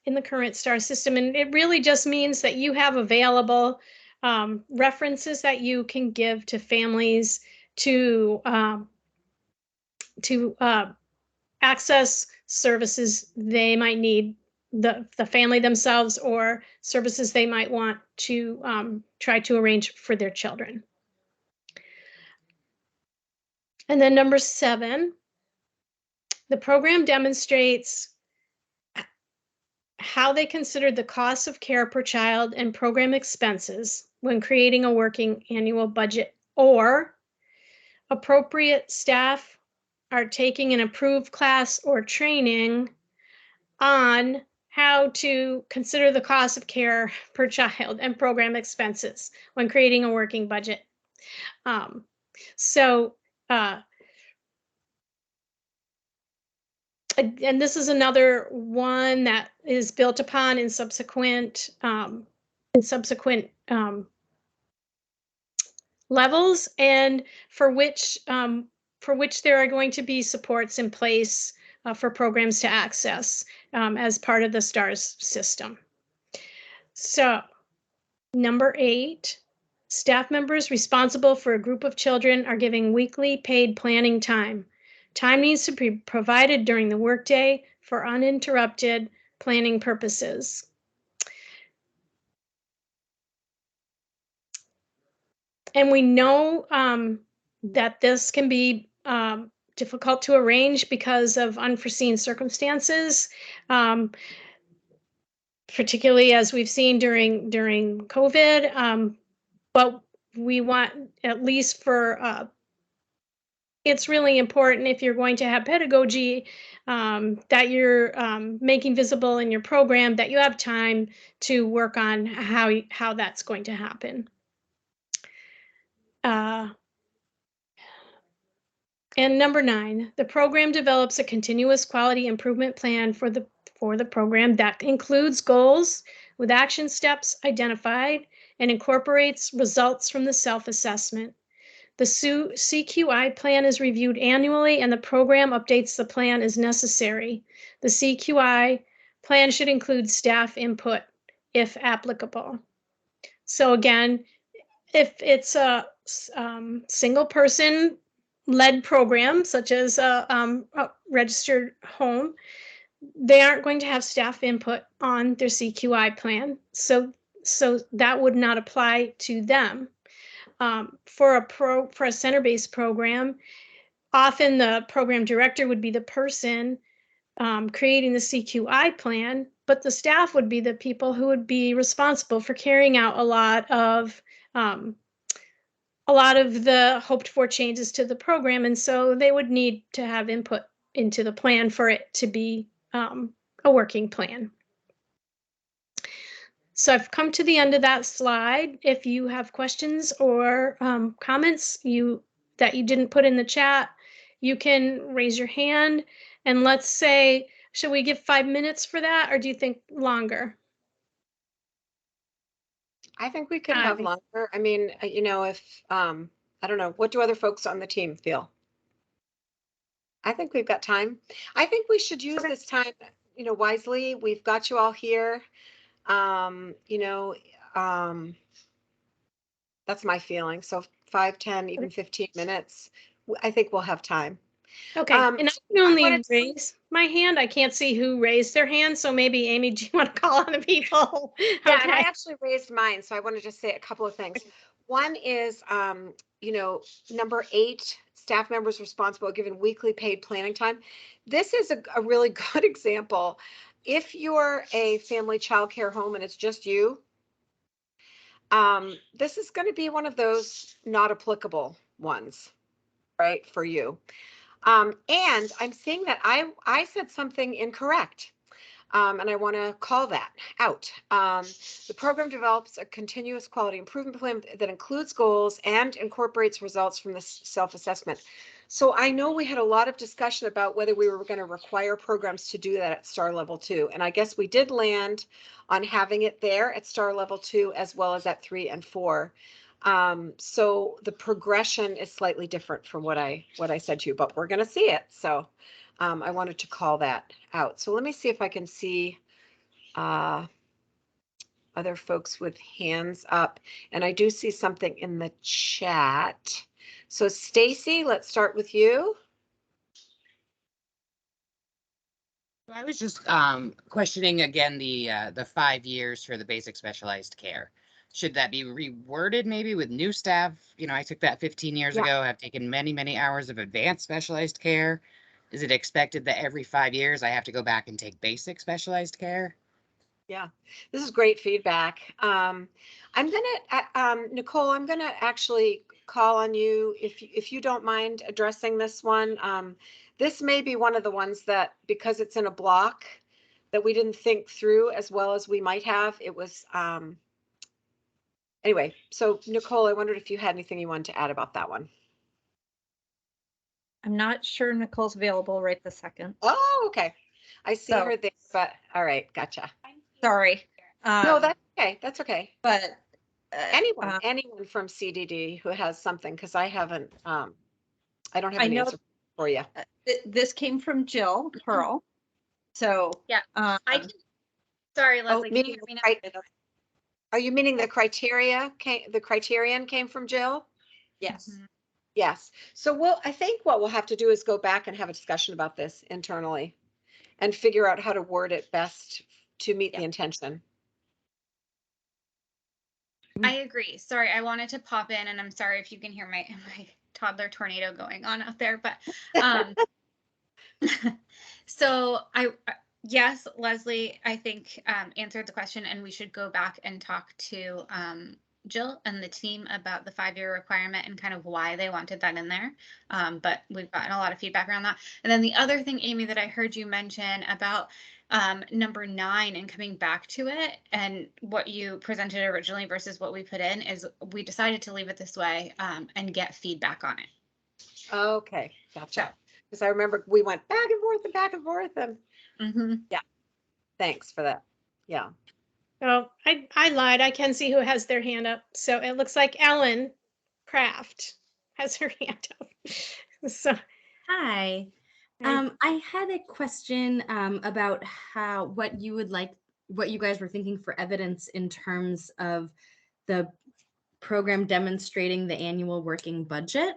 in the current STAR system, and it really just means that you have available references that you can give to families to access services they might need, the family themselves, or services they might want to try to arrange for their children. And then number 7, the program demonstrates how they considered the cost of care per child and program expenses when creating a working annual budget, or appropriate staff are taking an approved class or training on how to consider the cost of care per child and program expenses when creating a working budget. And this is another one that is built upon in subsequent levels, and for which there are going to be supports in place for programs to access as part of the STARS system. So number 8, staff members responsible for a group of children are giving weekly paid planning time. Time needs to be provided during the workday for uninterrupted planning purposes. And we know that this can be difficult to arrange because of unforeseen circumstances, particularly as we've seen during COVID. But we want, at least for, it's really important if you're going to have pedagogy that you're making visible in your program, that you have time to work on how that's going to happen. And number 9, the program develops a continuous quality improvement plan for the program that includes goals with action steps identified and incorporates results from the self-assessment. The CQI plan is reviewed annually, and the program updates the plan as necessary. The CQI plan should include staff input if applicable. So again, if it's a single person led program, such as a registered home, they aren't going to have staff input on their CQI plan. So that would not apply to them. For a center-based program, often the program director would be the person creating the CQI plan, but the staff would be the people who would be responsible for carrying out a lot of the hoped for changes to the program, and so they would need to have input into the plan for it to be a working plan. So I've come to the end of that slide. If you have questions or comments that you didn't put in the chat, you can raise your hand, and let's say, should we give 5 minutes for that, or do you think longer? I think we could have longer. I mean, if, I don't know, what do other folks on the team feel? I think we've got time. I think we should use this time, wisely. We've got you all here. That's my feeling. So 5, 10, even 15 minutes, I think we'll have time. Okay, and I can only raise my hand. I can't see who raised their hand. So maybe, Amy, do you want to call on the people? Yeah, okay. And I actually raised mine. So I want to just say a couple of things. One is, number 8, staff members responsible given weekly paid planning time. This is a really good example. If you're a family childcare home and it's just you, this is going to be one of those not applicable ones, right, for you. And I'm seeing that I said something incorrect. And I want to call that out. The program develops a continuous quality improvement plan that includes goals and incorporates results from the self-assessment. So I know we had a lot of discussion about whether we were going to require programs to do that at STAR Level 2. And I guess we did land on having it there at STAR Level 2 as well as at 3 and 4. So the progression is slightly different from what I said to you, but we're going to see it. So I wanted to call that out. So let me see if I can see other folks with hands up. And I do see something in the chat. So Stacy, let's start with you. I was just questioning again the 5 years for the basic specialized care. Should that be reworded maybe with new staff? You know, I took that 15 years ago. I've taken many, many hours of advanced specialized care. Is it expected that every 5 years I have to go back and take basic specialized care? Yeah, this is great feedback. I'm gonna, Nicole, I'm gonna actually call on you if you don't mind addressing this one. This may be one of the ones that, because it's in a block, that we didn't think through as well as we might have. It was, anyway, so Nicole, I wondered if you had anything you wanted to add about that one. I'm not sure Nicole's available right this second. Oh, okay. I see So- her there, but all right, gotcha. Sorry. No, that's okay. That's okay. But Anyone from CDD who has something, because I haven't, I don't have I an know- answer for you. This came from Jill Pearl. So Yeah, I can. Sorry, Leslie. Can you meaning hear me now? right- Are you meaning the criterion came from Jill? yes. Mhm. Yes. So I think what we'll have to do is go back and have a discussion about this internally and figure out how to word it best to meet the intention. I agree. Sorry, I wanted to pop in, and I'm sorry if you can hear my toddler tornado going on out there, but so yes, Leslie, I think answered the question, and we should go back and talk to Jill and the team about the 5-year requirement and kind of why they wanted that in there. But we've gotten a lot of feedback around that. And then the other thing, Amy, that I heard you mention about number 9 and coming back to it and what you presented originally versus what we put in is we decided to leave it this way and get feedback on it. Okay, gotcha. Because I remember we went back and forth and back and forth and yeah, thanks for that. Yeah. Oh, I lied. I can see who has their hand up. So it looks like Ellen Kraft has her hand up. So Hi. I had a question about what you guys were thinking for evidence in terms of the program demonstrating the annual working budget.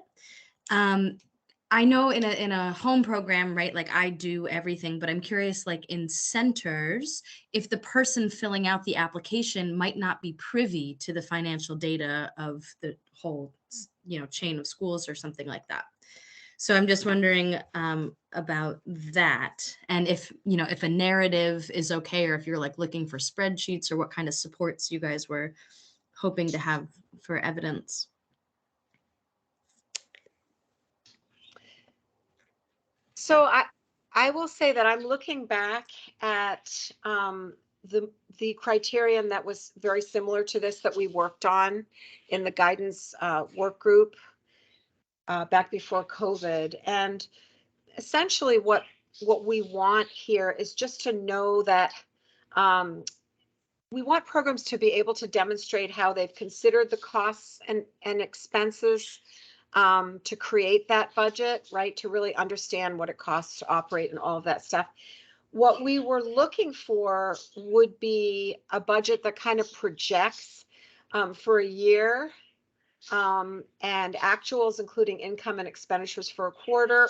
I know in a home program, right, like I do everything, but I'm curious, like in centers, if the person filling out the application might not be privy to the financial data of the whole, chain of schools or something like that. So I'm just wondering about that, and if a narrative is okay, or if you're like looking for spreadsheets, or what kind of supports you guys were hoping to have for evidence. So I will say that I'm looking back at the criterion that was very similar to this that we worked on in the guidance work group back before COVID. And essentially what we want here is just to know that we want programs to be able to demonstrate how they've considered the costs and expenses to create that budget, right? To really understand what it costs to operate and all of that stuff. What we were looking for would be a budget that kind of projects for a year and actuals, including income and expenditures for a quarter,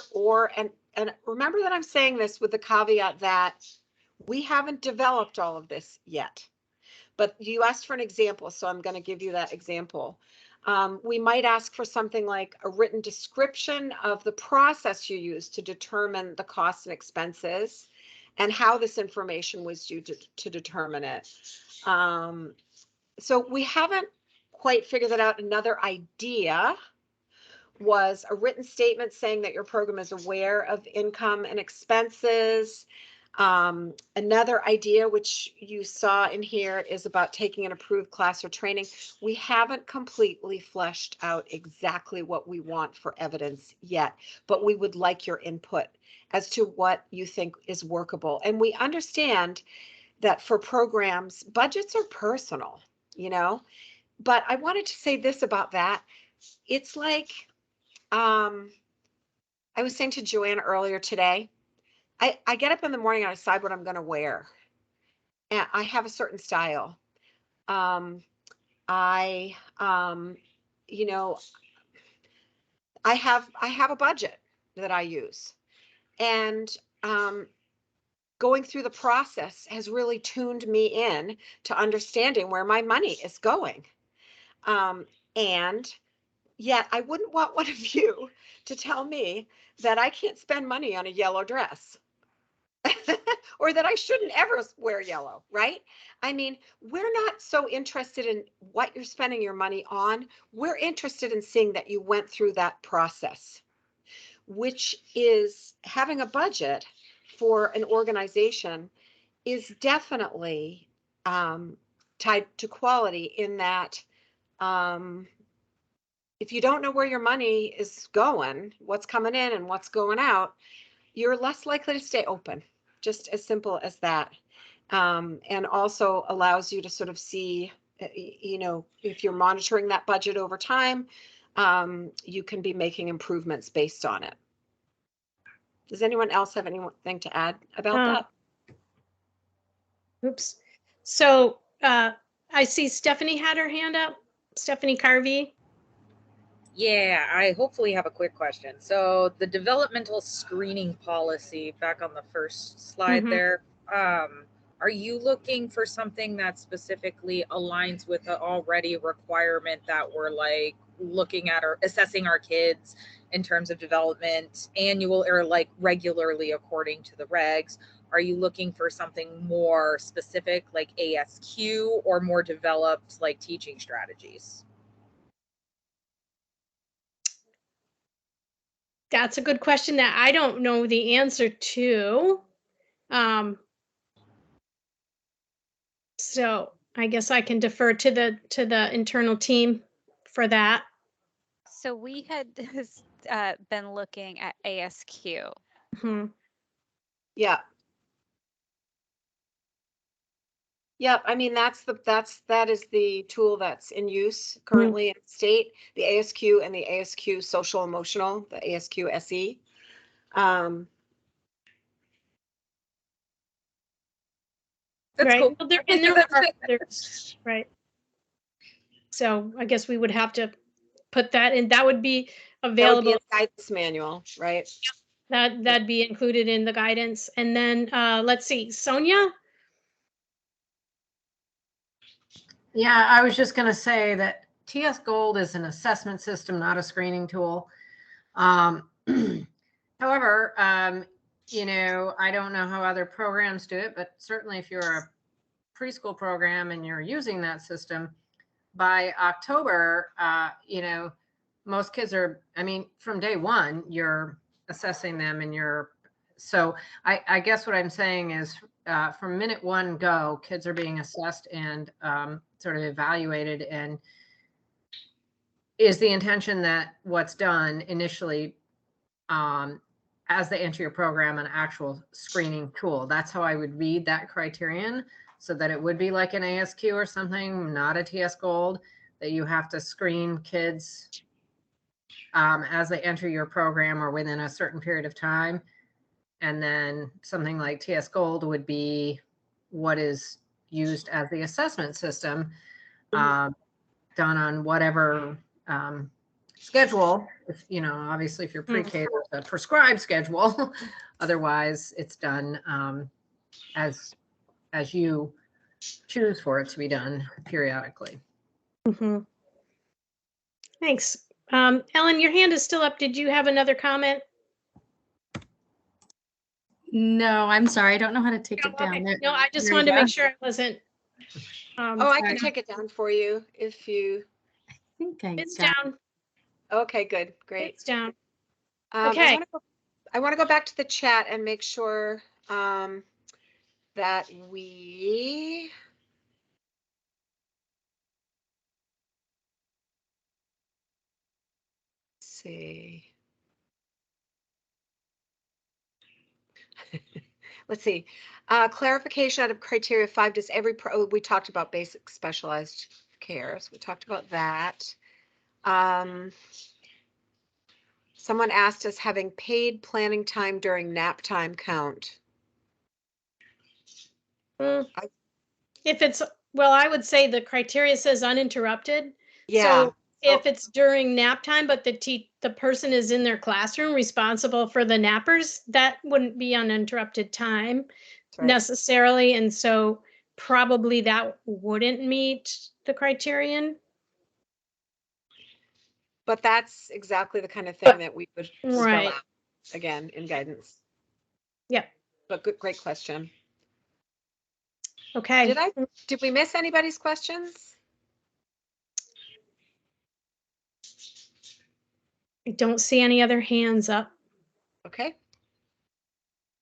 and remember that I'm saying this with the caveat that we haven't developed all of this yet. But you asked for an example, so I'm going to give you that example. We might ask for something like a written description of the process you use to determine the costs and expenses and how this information was used to determine it. So we haven't quite figured that out. Another idea was a written statement saying that your program is aware of income and expenses. Another idea which you saw in here is about taking an approved class or training. We haven't completely fleshed out exactly what we want for evidence yet, but we would like your input as to what you think is workable. And we understand that for programs, budgets are personal, you know, but I wanted to say this about that. It's like, I was saying to Joanne earlier today, I get up in the morning and I decide what I'm going to wear. And I have a certain style. I, you know, I have a budget that I use, and going through the process has really tuned me in to understanding where my money is going. And yet I wouldn't want one of you to tell me that I can't spend money on a yellow dress. Or that I shouldn't ever wear yellow, right? I mean, we're not so interested in what you're spending your money on. We're interested in seeing that you went through that process, which is having a budget for an organization is definitely tied to quality in that if you don't know where your money is going, what's coming in and what's going out, you're less likely to stay open. Just as simple as that. And also allows you to sort of see, you know, if you're monitoring that budget over time, you can be making improvements based on it. Does anyone else have anything to add about that? Oops. So I see Stephanie had her hand up. Stephanie Carvey. Yeah, I hopefully have a quick question. So the developmental screening policy back on the first slide there, are you looking for something that specifically aligns with the already requirement that we're like looking at or assessing our kids in terms of development annual or like regularly according to the regs? Are you looking for something more specific like ASQ or more developed like teaching strategies? That's a good question that I don't know the answer to. So I guess I can defer to the internal team for that. So we had been looking at ASQ. Yeah. Yep, I mean that is the tool that's in use currently in the state, the ASQ and the ASQ social emotional, the ASQ SE. That's right. cool. Well, right. So I guess we would have to put that in. That would be available. That would be a guidance manual, right? That'd be included in the guidance. And then let's see, Sonia. Yeah, I was just going to say that TS Gold is an assessment system, not a screening tool. However, you know, I don't know how other programs do it, but certainly if you're a preschool program and you're using that system, by October, you know, most kids are, I mean, from day one, you're assessing them and so I guess what I'm saying is from minute one go, kids are being assessed and sort of evaluated, and is the intention that what's done initially as they enter your program an actual screening tool. That's how I would read that criterion, so that it would be like an ASQ or something, not a TS Gold, that you have to screen kids as they enter your program or within a certain period of time. And then something like TS Gold would be what is used as the assessment system, done on whatever schedule. If, you know, obviously if you're pre-K, there's a prescribed schedule. Otherwise, it's done as you choose for it to be done periodically. Thanks. Ellen, your hand is still up. Did you have another comment? No, I'm sorry. I don't know how to take it down. Okay. No, I just wanted to make sure I wasn't. I can take it down for you if you. I think it's down. Okay, good, great. It's down. Okay. I want to go back to the chat and make sure that we see. Let's see. Clarification out of criteria 5. Does every we talked about basic specialized care. So we talked about that. Someone asked us having paid planning time during nap time count. If it's, well, I would say the criteria says uninterrupted. Yeah. So if it's during nap time, but the person is in their classroom responsible for the nappers, that wouldn't be uninterrupted time necessarily. And so probably that wouldn't meet the criterion. But that's exactly the kind of thing that we would spell Right. out again in guidance. Yep. But good, great question. Okay. Did we miss anybody's questions? I don't see any other hands up. Okay.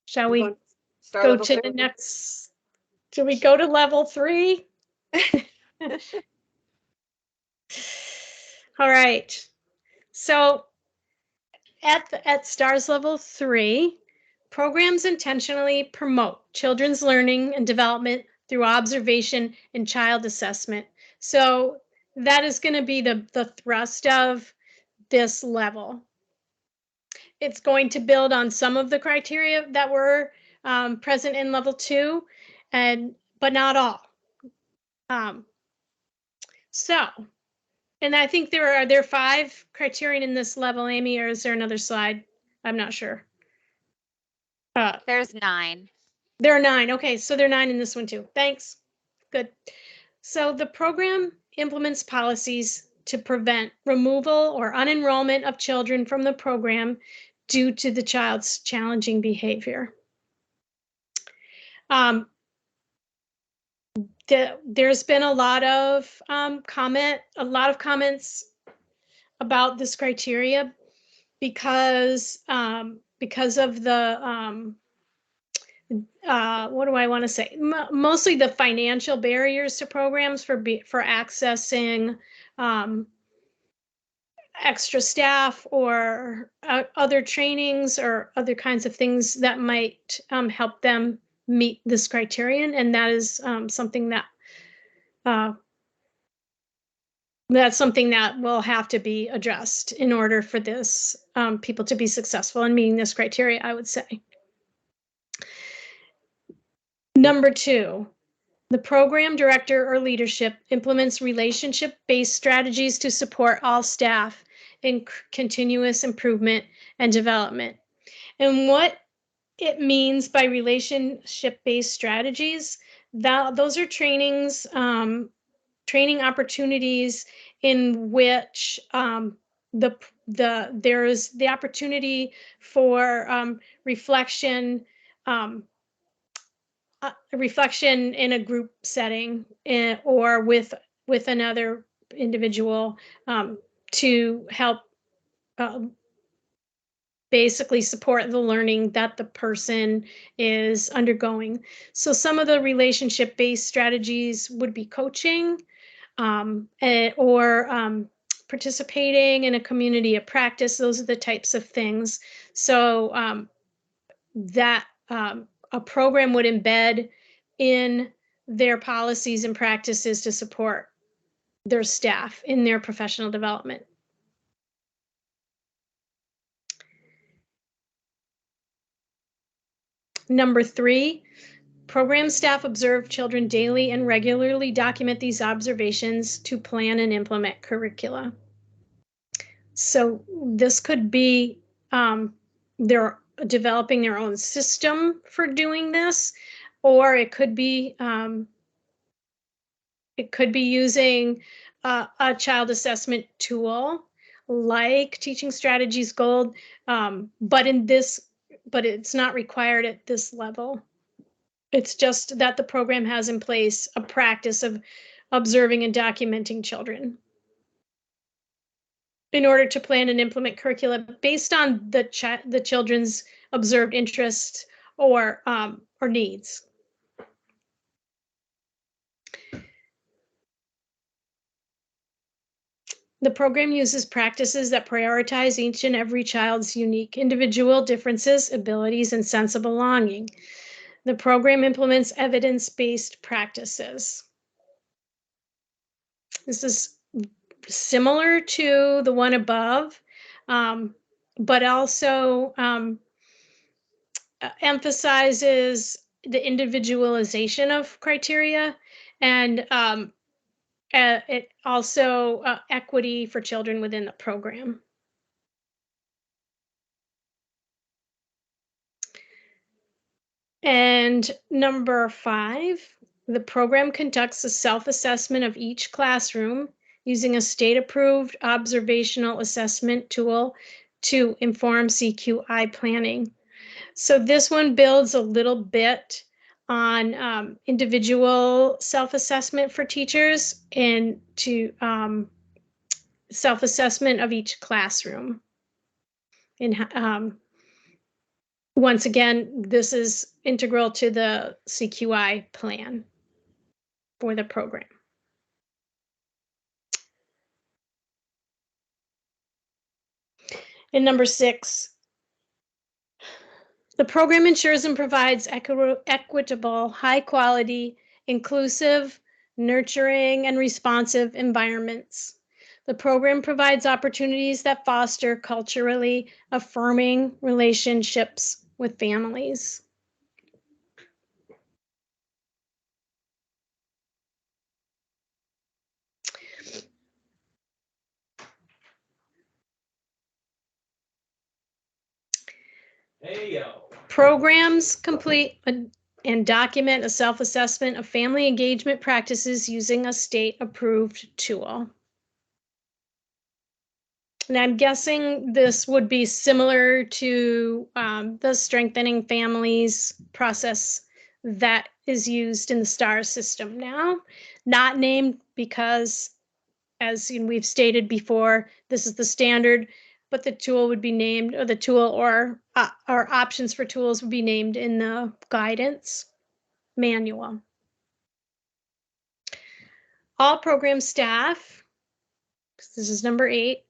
Shall we go to the next? Should we go to level 3? All right. So at STARS level 3, programs intentionally promote children's learning and development through observation and child assessment. So that is going to be the thrust of this level. It's going to build on some of the criteria that were present in level 2, but not all. And I think there are 5 criterion in this level, Amy, or is there another slide? I'm not sure. There's 9. There are 9. Okay, so there are 9 in this one too. Thanks. Good. So the program implements policies to prevent removal or unenrollment of children from the program due to the child's challenging behavior. There's been a lot of comments about this criteria because of the what do I want to say? Mostly the financial barriers to programs for accessing extra staff or other trainings or other kinds of things that might help them meet this criterion, and that is something that will have to be addressed in order for this people to be successful in meeting this criteria, I would say. Number 2, the program director or leadership implements relationship-based strategies to support all staff in continuous improvement and development. And what it means by relationship-based strategies, those are trainings, training opportunities in which there is the opportunity for reflection in a group setting or with another individual to help basically support the learning that the person is undergoing. So some of the relationship-based strategies would be coaching or participating in a community of practice. Those are the types of things. So that a program would embed in their policies and practices to support their staff in their professional development. Number 3, program staff observe children daily and regularly document these observations to plan and implement curricula. So this could be they're developing their own system for doing this, or it could be using a child assessment tool like Teaching Strategies Gold, but it's not required at this level. It's just that the program has in place a practice of observing and documenting children in order to plan and implement curricula based on the children's observed interests or needs. The program uses practices that prioritize each and every child's unique individual differences, abilities, and sense of belonging. The program implements evidence-based practices. This is similar to the one above, but also emphasizes the individualization of criteria, and it also equity for children within the program. And number 5, the program conducts a self-assessment of each classroom using a state-approved observational assessment tool to inform CQI planning. So this one builds a little bit on individual self-assessment for teachers and to self-assessment of each classroom. And once again, this is integral to the CQI plan for the program. And number 6, the program ensures and provides equitable, high quality, inclusive, nurturing, and responsive environments. The program provides opportunities that foster culturally affirming relationships with families. Programs complete and document a self-assessment of family engagement practices using a state-approved tool. And I'm guessing this would be similar to the strengthening families process that is used in the STAR system now, not named because, as we've stated before, this is the standard, but the tool would be named, or the tool or options for tools would be named in the guidance manual. All program staff, this is number 8,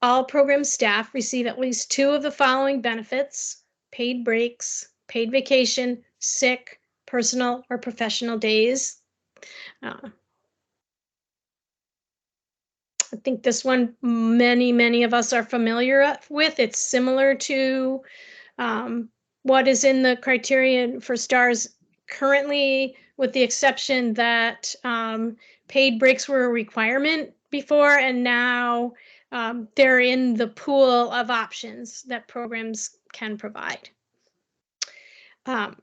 all program staff receive at least 2 of the following benefits: paid breaks, paid vacation, sick, personal, or professional days. I think this one many of us are familiar with. It's similar to what is in the criterion for STARS currently, with the exception that paid breaks were a requirement before, and now they're in the pool of options that programs can provide. And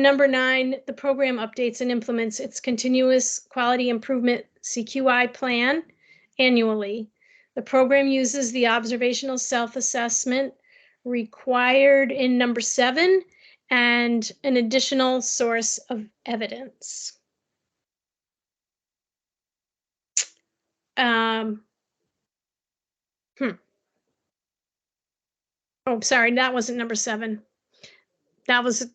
number 9, the program updates and implements its continuous quality improvement CQI plan annually. The program uses the observational self-assessment required in number 7 and an additional source of evidence. Oh, sorry, that wasn't number 7. That was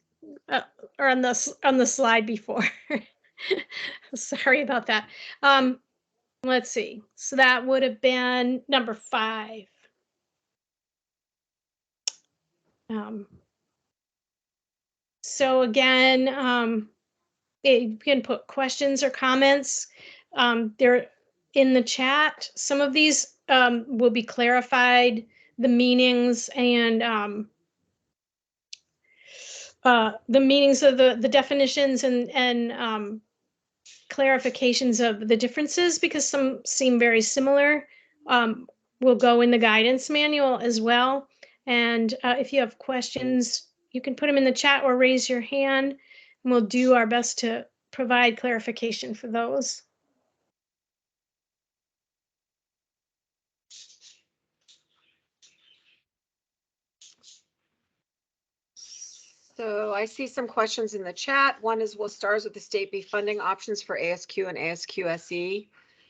on the slide before. Sorry about that. Let's see. So that would have been number 5. So again, you can put questions or comments. They're in the chat. Some of these will be clarified, the meanings and the meanings of the definitions and clarifications of the differences, because some seem very similar, will go in the guidance manual as well. And if you have questions, you can put them in the chat or raise your hand, and we'll do our best to provide clarification for those. So I see some questions in the chat. One is, will STARS with the state be funding options for ASQ and ASQSE?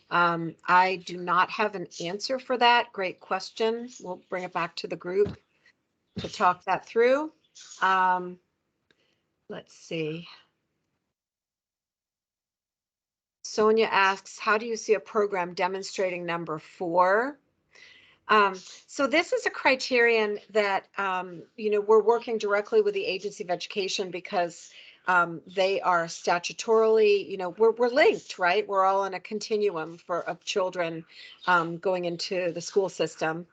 I do not have an answer for that. Great question. We'll bring it back to the group to talk that through. Let's see. Sonia asks, how do you see a program demonstrating number 4? So this is a criterion that, we're working directly with the Agency of Education because they are statutorily, we're linked, right? We're all on a continuum of children going into the school system.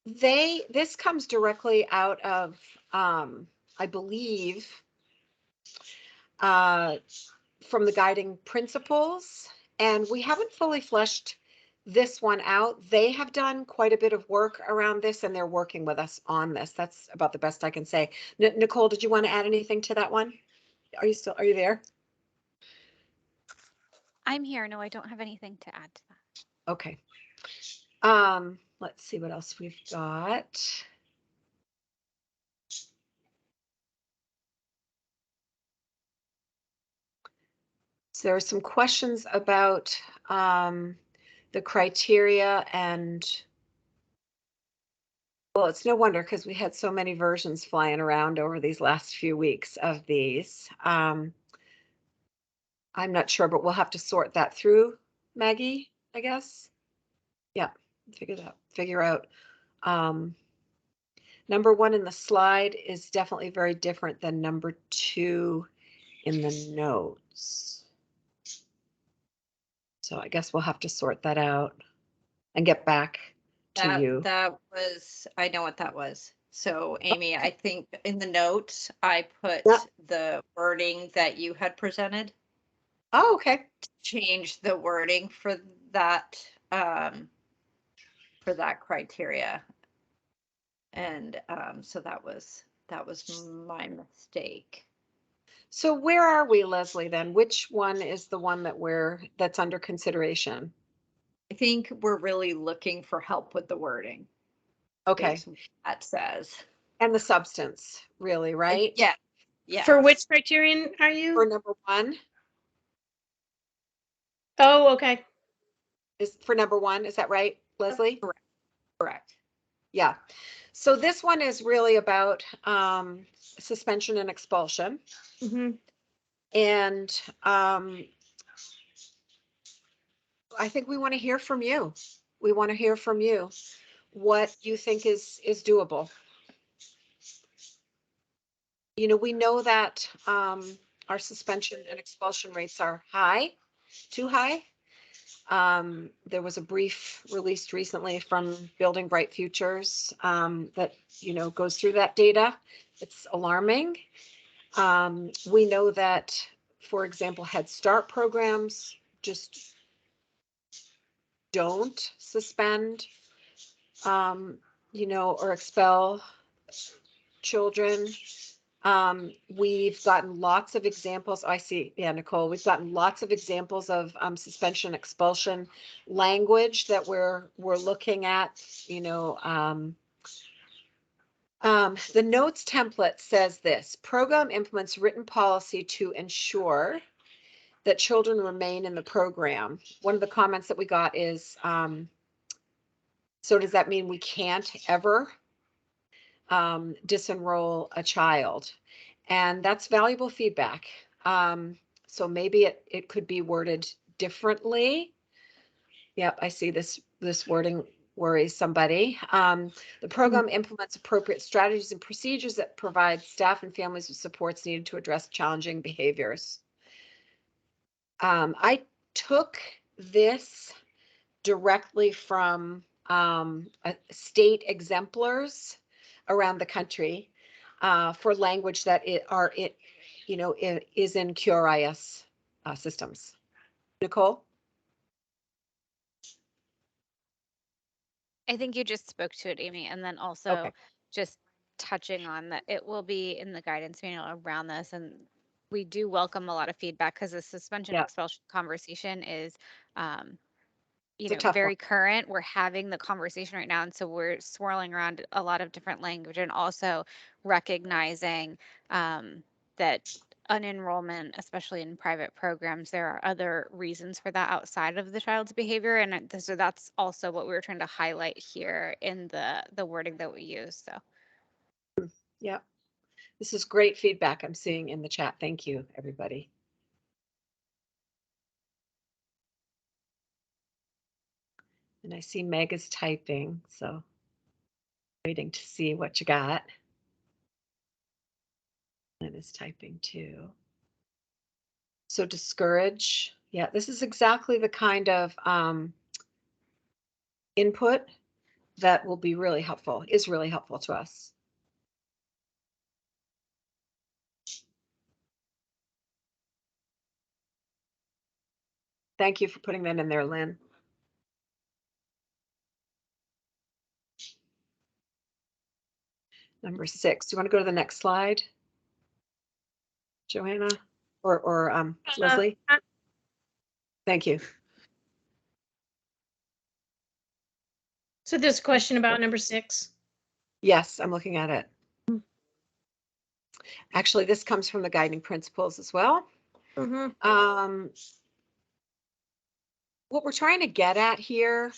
This comes directly out of, I believe, from the guiding principles, and we haven't fully fleshed this one out. They have done quite a bit of work around this, and they're working with us on this. That's about the best I can say. Nicole, did you want to add anything to that one? Are you there? I'm here. No, I don't have anything to add to that. Okay. Let's see what else we've got. So there are some questions about the criteria, and well, it's no wonder because we had so many versions flying around over these last few weeks of these. I'm not sure, but we'll have to sort that through, Maggie, I guess. Yeah, figure out. Number 1 in the slide is definitely very different than number 2 in the notes. So I guess we'll have to sort that out and get back to you. That was, I know what that was. So Amy, I think in the notes, I put the wording that you had presented. Oh, okay. Change the wording for that criteria. And so that was my mistake. So where are we, Leslie, then? Which one is the one that's under consideration? I think we're really looking for help with the wording. Okay. That says. And the substance, really, right? Yeah. Yeah. For which criterion are you? For number 1. Oh, okay. Is for number 1, is that right, Leslie? Correct. Yeah. So this one is really about suspension and expulsion. Mm-hmm. And I think we want to hear from you. We want to hear from you what you think is doable. We know that our suspension and expulsion rates are high, too high. There was a brief released recently from Building Bright Futures that, goes through that data. It's alarming. We know that, for example, Head Start programs just don't suspend, or expel children. We've gotten lots of examples. I see. Yeah, Nicole, we've gotten lots of examples of suspension, expulsion language that we're looking at. The notes template says this: program implements written policy to ensure that children remain in the program. One of the comments that we got is, so does that mean we can't ever disenroll a child? And that's valuable feedback. So maybe it could be worded differently. Yep, I see this wording worries somebody. The program implements appropriate strategies and procedures that provide staff and families with supports needed to address challenging behaviors. I took this directly from state exemplars around the country for language that is in QRIS systems. Nicole? I think you just spoke to it, Amy, and then also just touching on that it will be in the guidance manual around this, and we do welcome a lot of feedback because the suspension expulsion conversation is very current. We're having the conversation right now, and so we're swirling around a lot of different language, and also recognizing that unenrollment, especially in private programs, there are other reasons for that outside of the child's behavior, and so that's also what we were trying to highlight here in the wording that we use. So yeah, This is great feedback I'm seeing in the chat. Thank you, everybody. And I see Meg is typing, so waiting to see what you got. Lynn is typing too. So discourage. Yeah, this is exactly the kind of input that will be really helpful, is really helpful to us. Thank you for putting that in there, Lynn. Number 6. Do you want to go to the next slide, Joanna or Leslie? Thank you. So there's a question about number 6. Yes, I'm looking at it. Actually, this comes from the guiding principles as well. Mm-hmm. What we're trying to get at here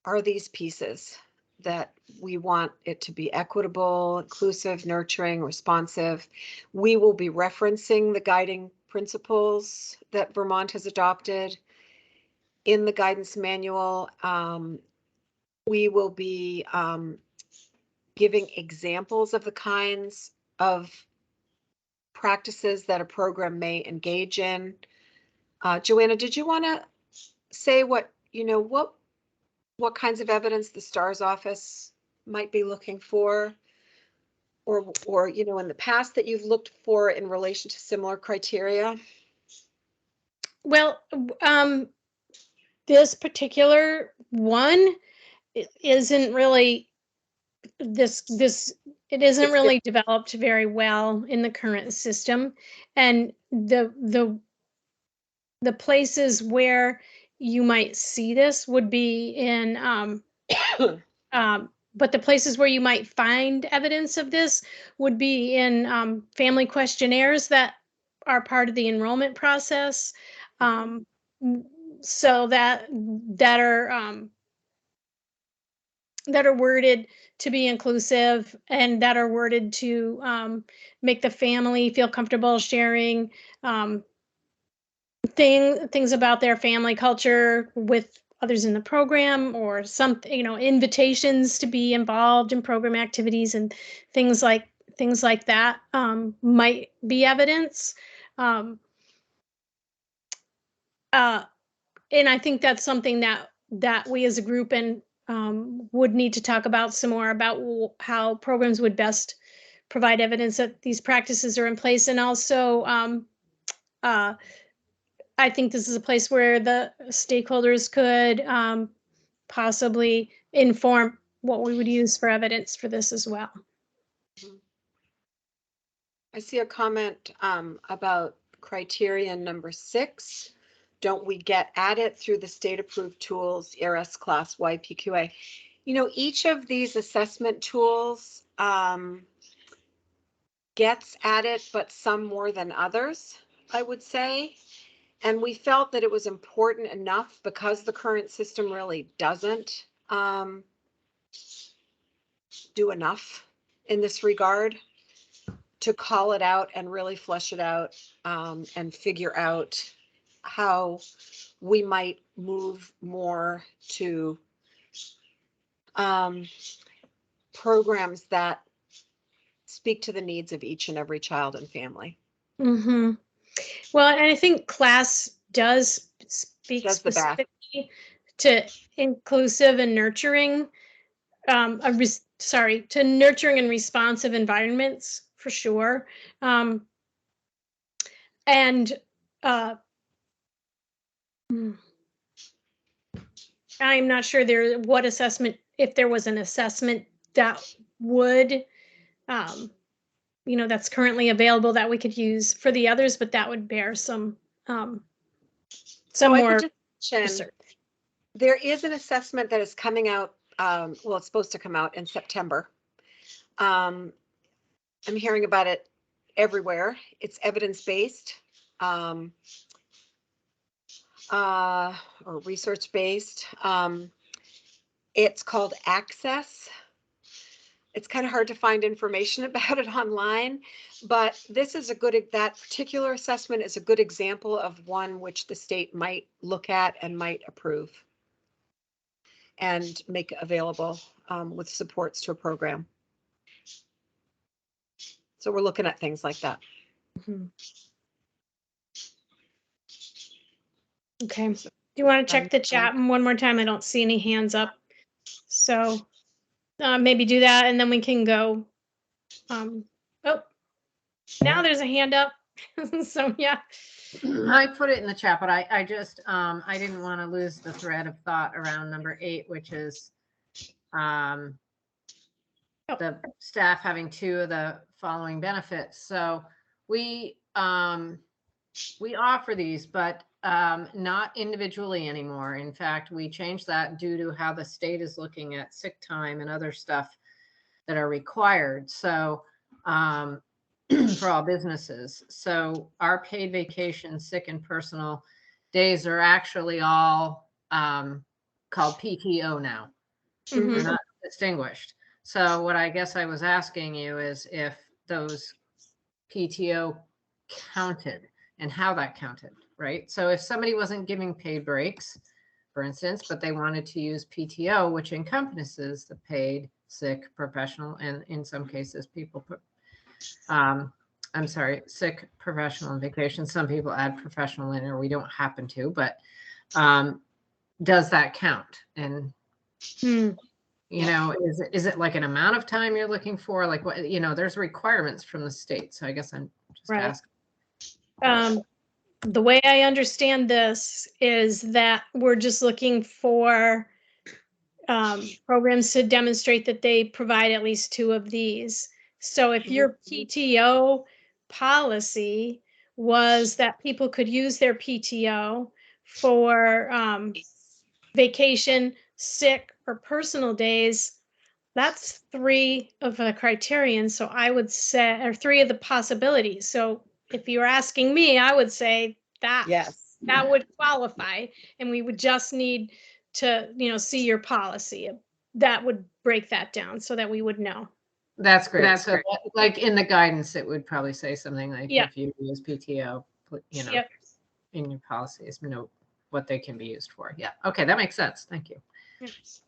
are these pieces that we want it to be equitable, inclusive, nurturing, responsive. We will be referencing the guiding principles that Vermont has adopted in the guidance manual. We will be giving examples of the kinds of practices that a program may engage in. Joanna, did you want to say what kinds of evidence the STARS office might be looking for, or in the past that you've looked for in relation to similar criteria? Well, this particular one isn't really it isn't really developed very well in the current system, and the places where you might see this would be in but the places where you might find evidence of this would be in family questionnaires that are part of the enrollment process, so that are worded to be inclusive and that are worded to make the family feel comfortable sharing things about their family culture with others in the program, or something, invitations to be involved in program activities and things like that might be evidence. And I think that's something that we as a group would need to talk about some more, about how programs would best provide evidence that these practices are in place. And also, I think this is a place where the stakeholders could possibly inform what we would use for evidence for this as well. I see a comment about criterion number 6. Don't we get at it through the state-approved tools, ERS class, YPQA? Each of these assessment tools gets at it, but some more than others, I would say. And we felt that it was important enough, because the current system really doesn't do enough in this regard, to call it out and really flesh it out and figure out how we might move more to programs that speak to the needs of each and every child and family. Mm-hmm. Well, and I think class does speak specifically to inclusive and nurturing, to nurturing and responsive environments, for sure. And I'm not sure if there was an assessment that would, that's currently available that we could use for the others, but that would bear some more research. There is an assessment that is coming out. Well, it's supposed to come out in September. I'm hearing about it everywhere. It's evidence-based or research-based. It's called Access. it's kind of hard to find information about it online, but this is a good, that particular assessment is a good example of one which the state might look at and might approve and make available with supports to a program. So we're looking at things like that. Mhm. Okay. Do you want to check the chat one more time? I don't see any hands up. So maybe do that and then we can go. Oh, now there's a hand up. So yeah. I put it in the chat, but I just, I didn't want to lose the thread of thought around number 8, which is the staff having 2 of the following benefits. So we offer these, but not individually anymore. In fact, we changed that due to how the state is looking at sick time and other stuff that are required. So for all businesses. So our paid vacation, sick and personal days are actually all called PTO now. Mhm. They're not distinguished. So what I guess I was asking you is if those PTO counted and how that counted, right? So if somebody wasn't giving paid breaks, for instance, but they wanted to use PTO, which encompasses the paid, sick, professional, and in some cases people put, I'm sorry, sick, professional, and vacation. Some people add professional in, or we don't happen to, but does that count? And you know, is it like an amount of time you're looking for? Like what, you know, there's requirements from the state. So I guess I'm just asking. The way I understand this is that we're just looking for programs to demonstrate that they provide at least 2 of these. So if your PTO policy was that people could use their PTO for vacation, sick, or personal days, that's 3 of the criterion. So I would say, or 3 of the possibilities. So if you're asking me, I would say that Yes. that would qualify, and we would just need to, you know, see your policy. That would break that down so that we would know. That's great. So like in the guidance, it would probably say something like, Yeah. if you use PTO, you know, in your policies, note what they can be used for. Yeah. Okay. That makes sense. Thank you. Yes.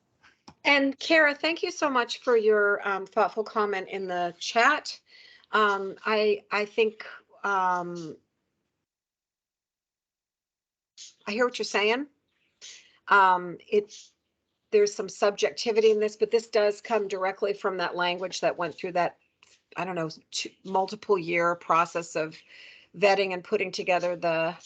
And Kara, thank you so much for your thoughtful comment in the chat. I think I hear what you're saying. There's some subjectivity in this, but this does come directly from that language that went through that, I don't know, multiple year process of vetting and putting together the,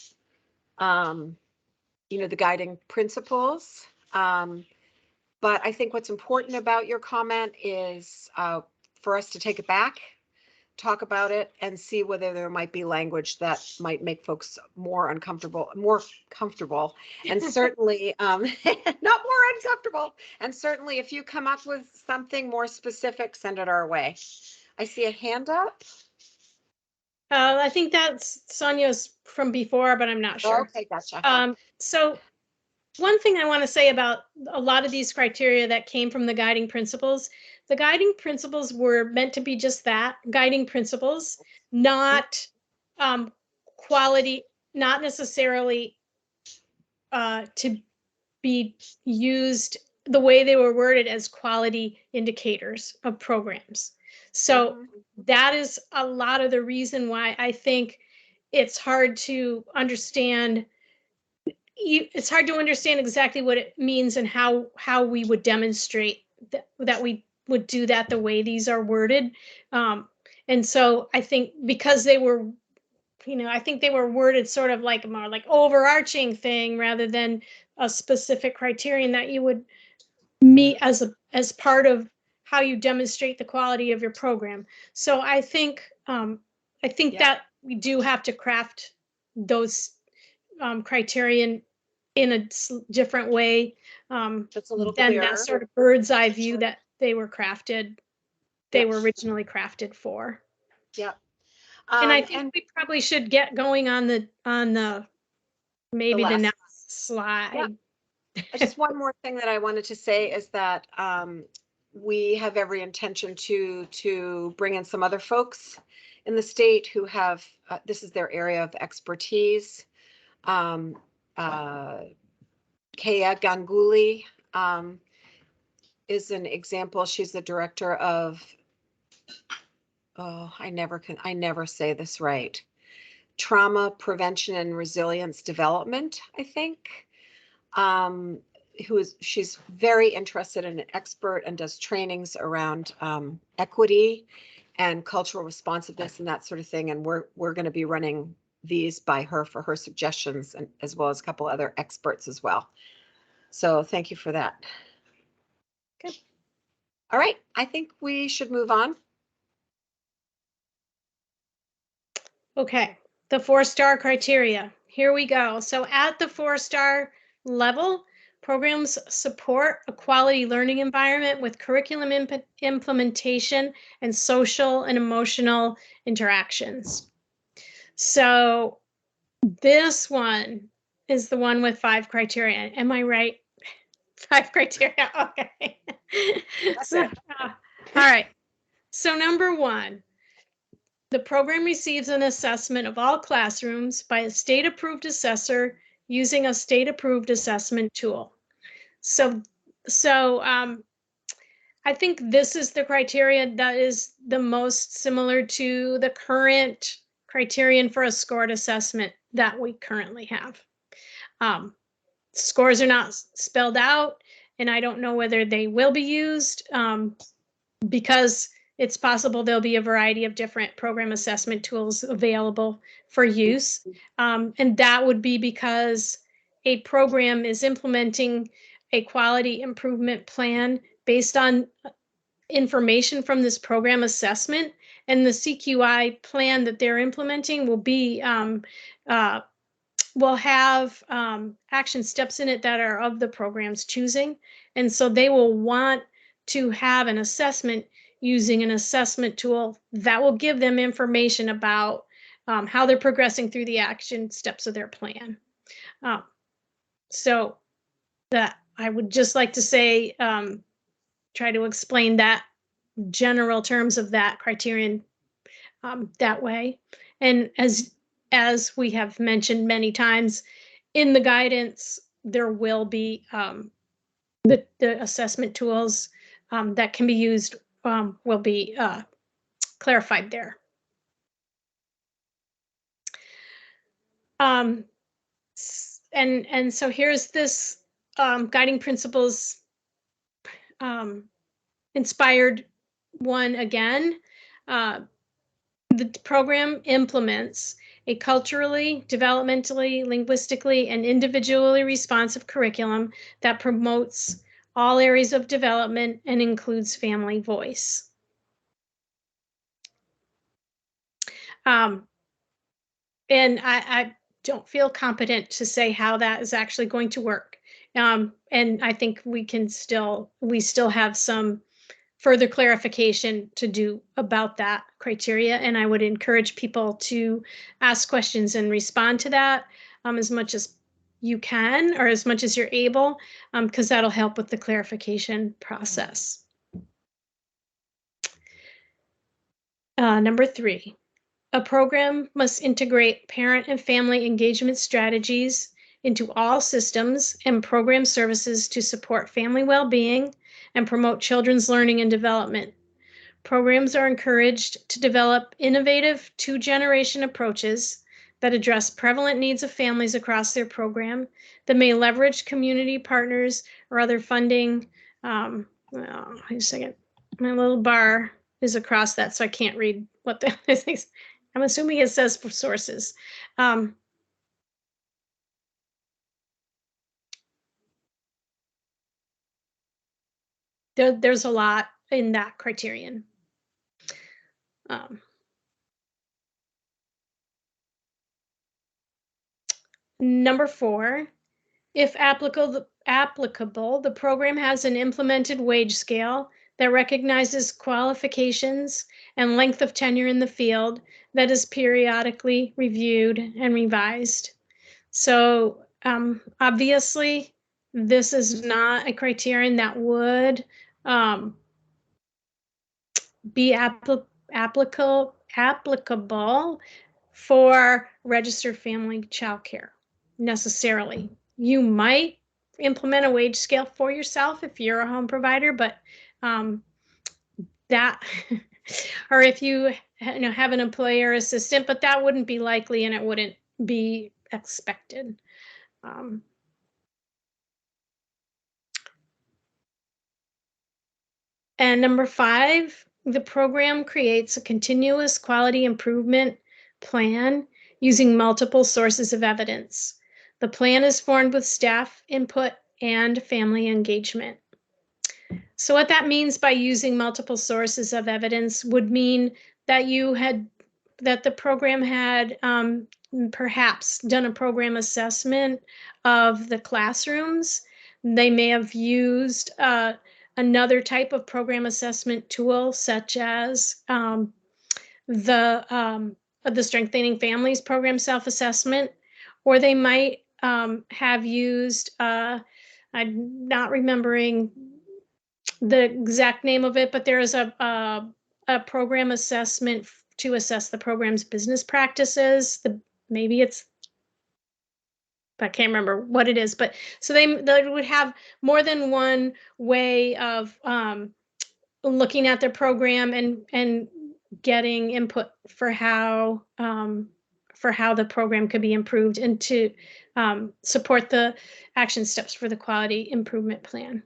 you know, the guiding principles. But I think what's important about your comment is for us to take it back, talk about it, and see whether there might be language that might make folks more comfortable, and certainly not more uncomfortable. And certainly if you come up with something more specific, send it our way. I see a hand up. I think that's Sonia's from before, but I'm not sure. Okay, gotcha. So one thing I want to say about a lot of these criteria that came from the guiding principles, the guiding principles were meant to be just that, guiding principles, not quality, not necessarily to be used the way they were worded as quality indicators of programs. So that is a lot of the reason why I think it's hard to understand. It's hard to understand exactly what it means and how we would demonstrate that we would do that the way these are worded. And so I think because they were, you know, I think they were worded sort of like more like overarching thing rather than a specific criterion that you would meet as part of how you demonstrate the quality of your program. So I think that we do have to craft those criterion in a different way That's a little than clearer. that sort of bird's eye view that they were crafted. They were originally crafted for. Yep. And I think we probably should get going on the maybe the next slide. Just one more thing that I wanted to say is that we have every intention to bring in some other folks in the state who have, this is their area of expertise. Kaya Ganguly is an example. She's the director of, oh, I never say this right. Trauma Prevention and Resilience Development, I think. She's very interested and an expert and does trainings around equity and cultural responsiveness and that sort of thing. And we're going to be running these by her for her suggestions, and as well as a couple other experts as well. So thank you for that. Good. All right, I think we should move on. Okay, the 4-star criteria. Here we go. So at the 4-star level, programs support a quality learning environment with curriculum implementation and social and emotional interactions. So this one is the one with 5 criteria. Am I right? 5 criteria. Okay. So, all right. So number 1, the program receives an assessment of all classrooms by a state-approved assessor using a state-approved assessment tool. So I think this is the criteria that is the most similar to the current criterion for a scored assessment that we currently have. Scores are not spelled out, and I don't know whether they will be used because it's possible there'll be a variety of different program assessment tools available for use. And that would be because a program is implementing a quality improvement plan based on information from this program assessment, and the CQI plan that they're implementing will be will have action steps in it that are of the program's choosing. And so they will want to have an assessment using an assessment tool that will give them information about how they're progressing through the action steps of their plan. So that I would just like to say, try to explain that general terms of that criterion that way. And as we have mentioned many times, in the guidance, there will be the assessment tools that can be used will be clarified there. And so here's this guiding principles inspired one again. The program implements a culturally, developmentally, linguistically, and individually responsive curriculum that promotes all areas of development and includes family voice. And I don't feel competent to say how that is actually going to work. And I think we still have some further clarification to do about that criteria. And I would encourage people to ask questions and respond to that as much as you can, or as much as you're able, because that'll help with the clarification process. Number 3, a program must integrate parent and family engagement strategies into all systems and program services to support family well-being and promote children's learning and development. Programs are encouraged to develop innovative 2-generation approaches that address prevalent needs of families across their program that may leverage community partners or other funding. Wait a second, my little bar is across that, so I can't read what the other things. I'm assuming it says for sources. There's a lot in that criterion. Number 4, if applicable, the program has an implemented wage scale that recognizes qualifications and length of tenure in the field that is periodically reviewed and revised. So obviously, this is not a criterion that would be applicable for registered family childcare necessarily. You might implement a wage scale for yourself if you're a home provider, but that, or if you have an employer assistant, but that wouldn't be likely and it wouldn't be expected. And number 5, the program creates a continuous quality improvement plan using multiple sources of evidence. The plan is formed with staff input and family engagement. So what that means by using multiple sources of evidence would mean that the program had perhaps done a program assessment of the classrooms. They may have used another type of program assessment tool, such as the Strengthening Families program self-assessment, or they might have used, I'm not remembering the exact name of it, but there is a program assessment to assess the program's business practices. Maybe it's, I can't remember what it is, but so they would have more than one way of looking at their program and getting input for how the program could be improved and to support the action steps for the quality improvement plan.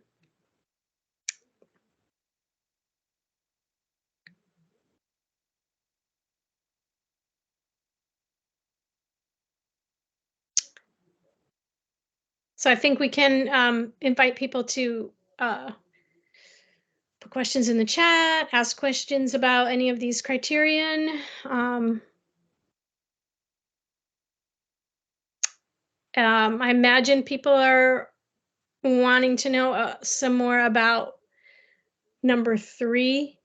So I think we can invite people to put questions in the chat, ask questions about any of these criterion. I imagine people are wanting to know some more about number 3,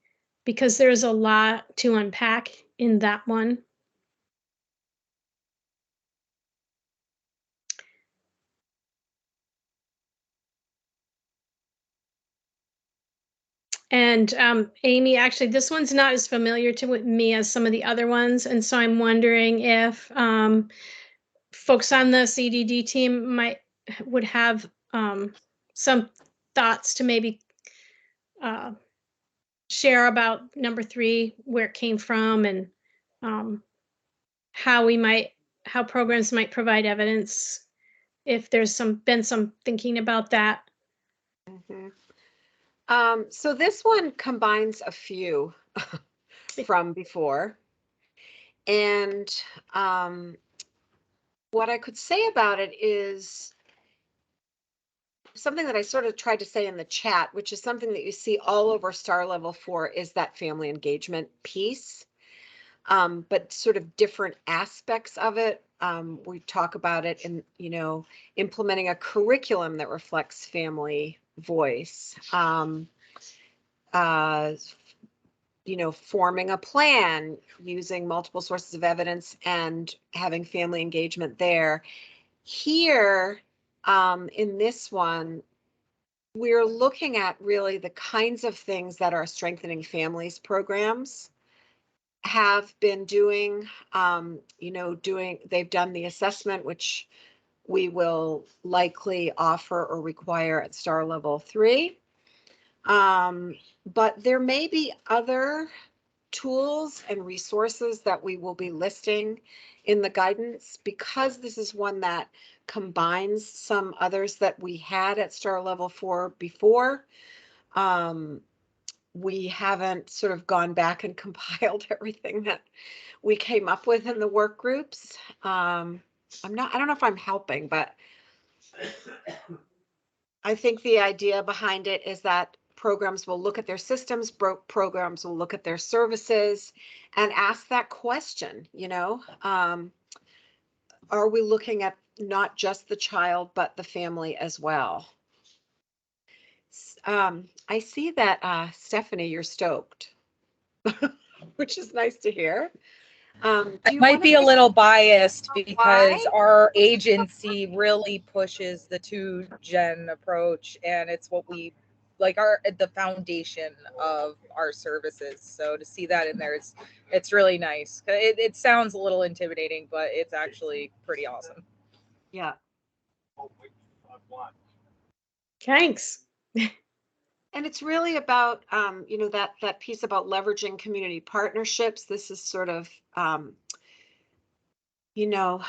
because there's a lot to unpack in that one. And Amy, actually, this one's not as familiar to me as some of the other ones. And so I'm wondering if folks on the CDD team would have some thoughts to maybe share about number 3, where it came from, and how programs might provide evidence, if there's been some thinking about that. Mm-hmm. So this one combines a few from before. And what I could say about it is something that I sort of tried to say in the chat, which is something that you see all over STAR Level 4, is that family engagement piece, but sort of different aspects of it. We talk about it in, implementing a curriculum that reflects family voice, forming a plan using multiple sources of evidence and having family engagement there. Here, in this one, we're looking at really the kinds of things that our Strengthening Families programs have been doing. They've done the assessment, which we will likely offer or require at STAR Level 3. But there may be other tools and resources that we will be listing in the guidance, because this is one that combines some others that we had at STAR Level 4 before. We haven't sort of gone back and compiled everything that we came up with in the work groups. I don't know if I'm helping, but I think the idea behind it is that programs will look at their systems, programs will look at their services and ask that question, are we looking at not just the child, but the family as well? I see that, Stephanie, you're stoked, which is nice to hear. I might be a little biased because our agency really pushes the 2-gen approach, and it's what we like the foundation of our services. So to see that in there, it's really nice. It sounds a little intimidating, but it's actually pretty awesome. Yeah. Thanks. And it's really about, you know, that piece about leveraging community partnerships. This is sort of, you know,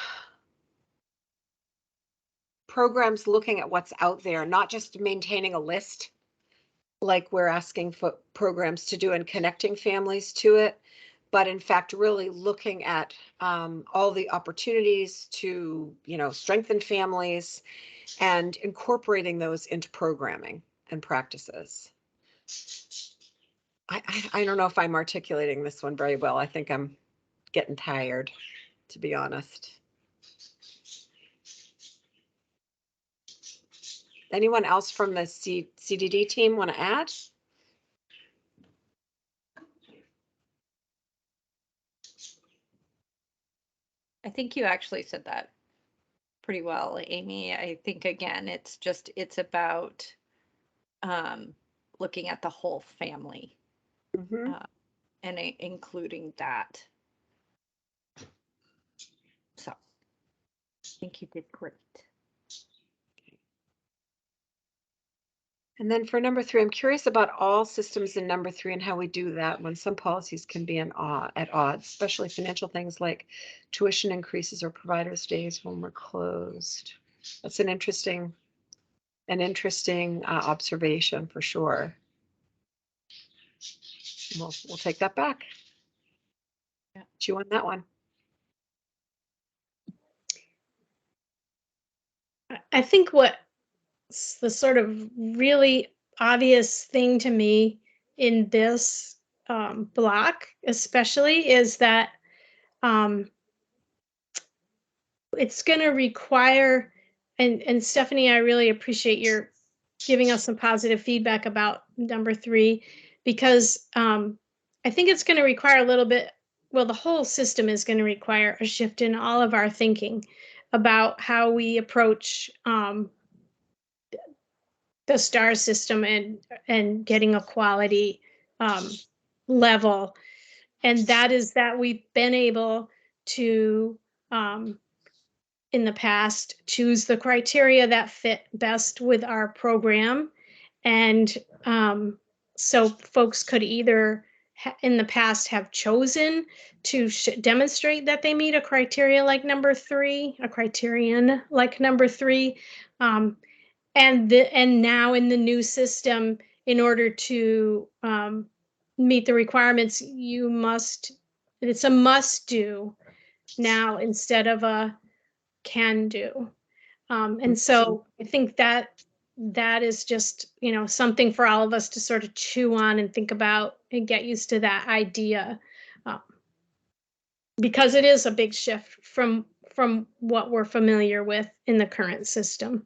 programs looking at what's out there, not just maintaining a list like we're asking for programs to do and connecting families to it, but in fact, really looking at all the opportunities to, you know, strengthen families and incorporating those into programming and practices. I don't know if I'm articulating this one very well. I think I'm getting tired, to be honest. Anyone else from the CDD team want to add? I think you actually said that pretty well, Amy. I think again, it's about looking at the whole family and including that. So I think you did great. And then for number 3, I'm curious about all systems in number 3 and how we do that when some policies can be at odds, especially financial things like tuition increases or providers days when we're closed. That's an interesting observation for sure. We'll take that back. Yeah. Chew on that one. I think what's the sort of really obvious thing to me in this block, especially, is that it's going to require, and Stephanie, I really appreciate your giving us some positive feedback about number 3, because I think it's going to require a little bit, well, the whole system is going to require a shift in all of our thinking about how we approach the STAR system and getting a quality level. And that is that we've been able to, in the past, choose the criteria that fit best with our program. And so folks could either in the past have chosen to demonstrate that they meet a criteria like number 3, a criterion like number 3. And now in the new system, in order to meet the requirements, it's a must do now instead of a can do. And so I think that is just, you know, something for all of us to sort of chew on and think about and get used to that idea, because it is a big shift from what we're familiar with in the current system.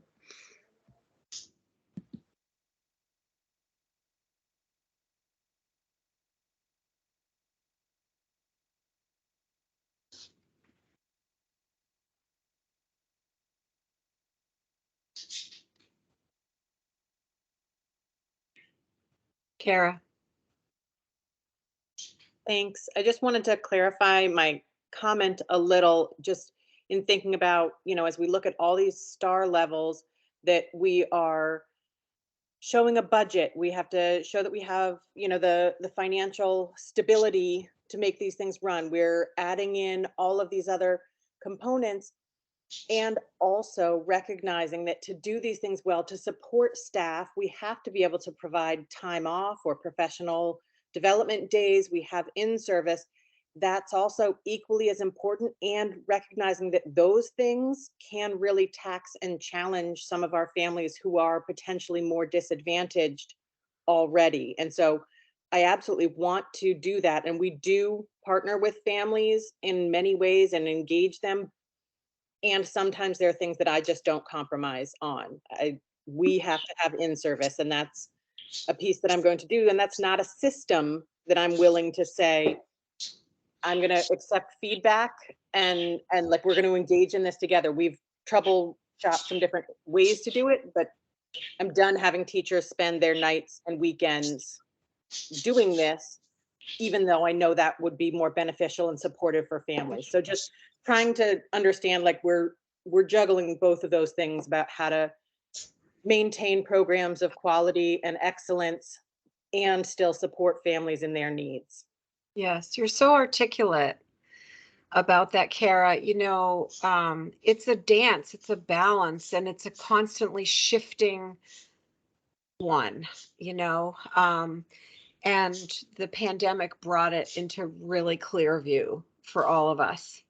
Kara. Thanks. I just wanted to clarify my comment a little, just in thinking about, you know, as we look at all these STAR levels, that we are showing a budget. We have to show that we have, you know, the financial stability to make these things run. We're adding in all of these other components, and also recognizing that to do these things well, to support staff, we have to be able to provide time off or professional development days. We have in-service. That's also equally as important, and recognizing that those things can really tax and challenge some of our families who are potentially more disadvantaged already. And so I absolutely want to do that. And we do partner with families in many ways and engage them. And sometimes there are things that I just don't compromise on. We have to have in-service, and that's a piece that I'm going to do. And that's not a system that I'm willing to say, I'm going to accept feedback and like, we're going to engage in this together. We've troubleshot some different ways to do it, but I'm done having teachers spend their nights and weekends doing this, even though I know that would be more beneficial and supportive for families. So just trying to understand, like, we're juggling both of those things about how to maintain programs of quality and excellence and still support families in their needs. Yes, you're so articulate about that, Kara. It's a dance, it's a balance, and it's a constantly shifting one, and the pandemic brought it into really clear view for all of us.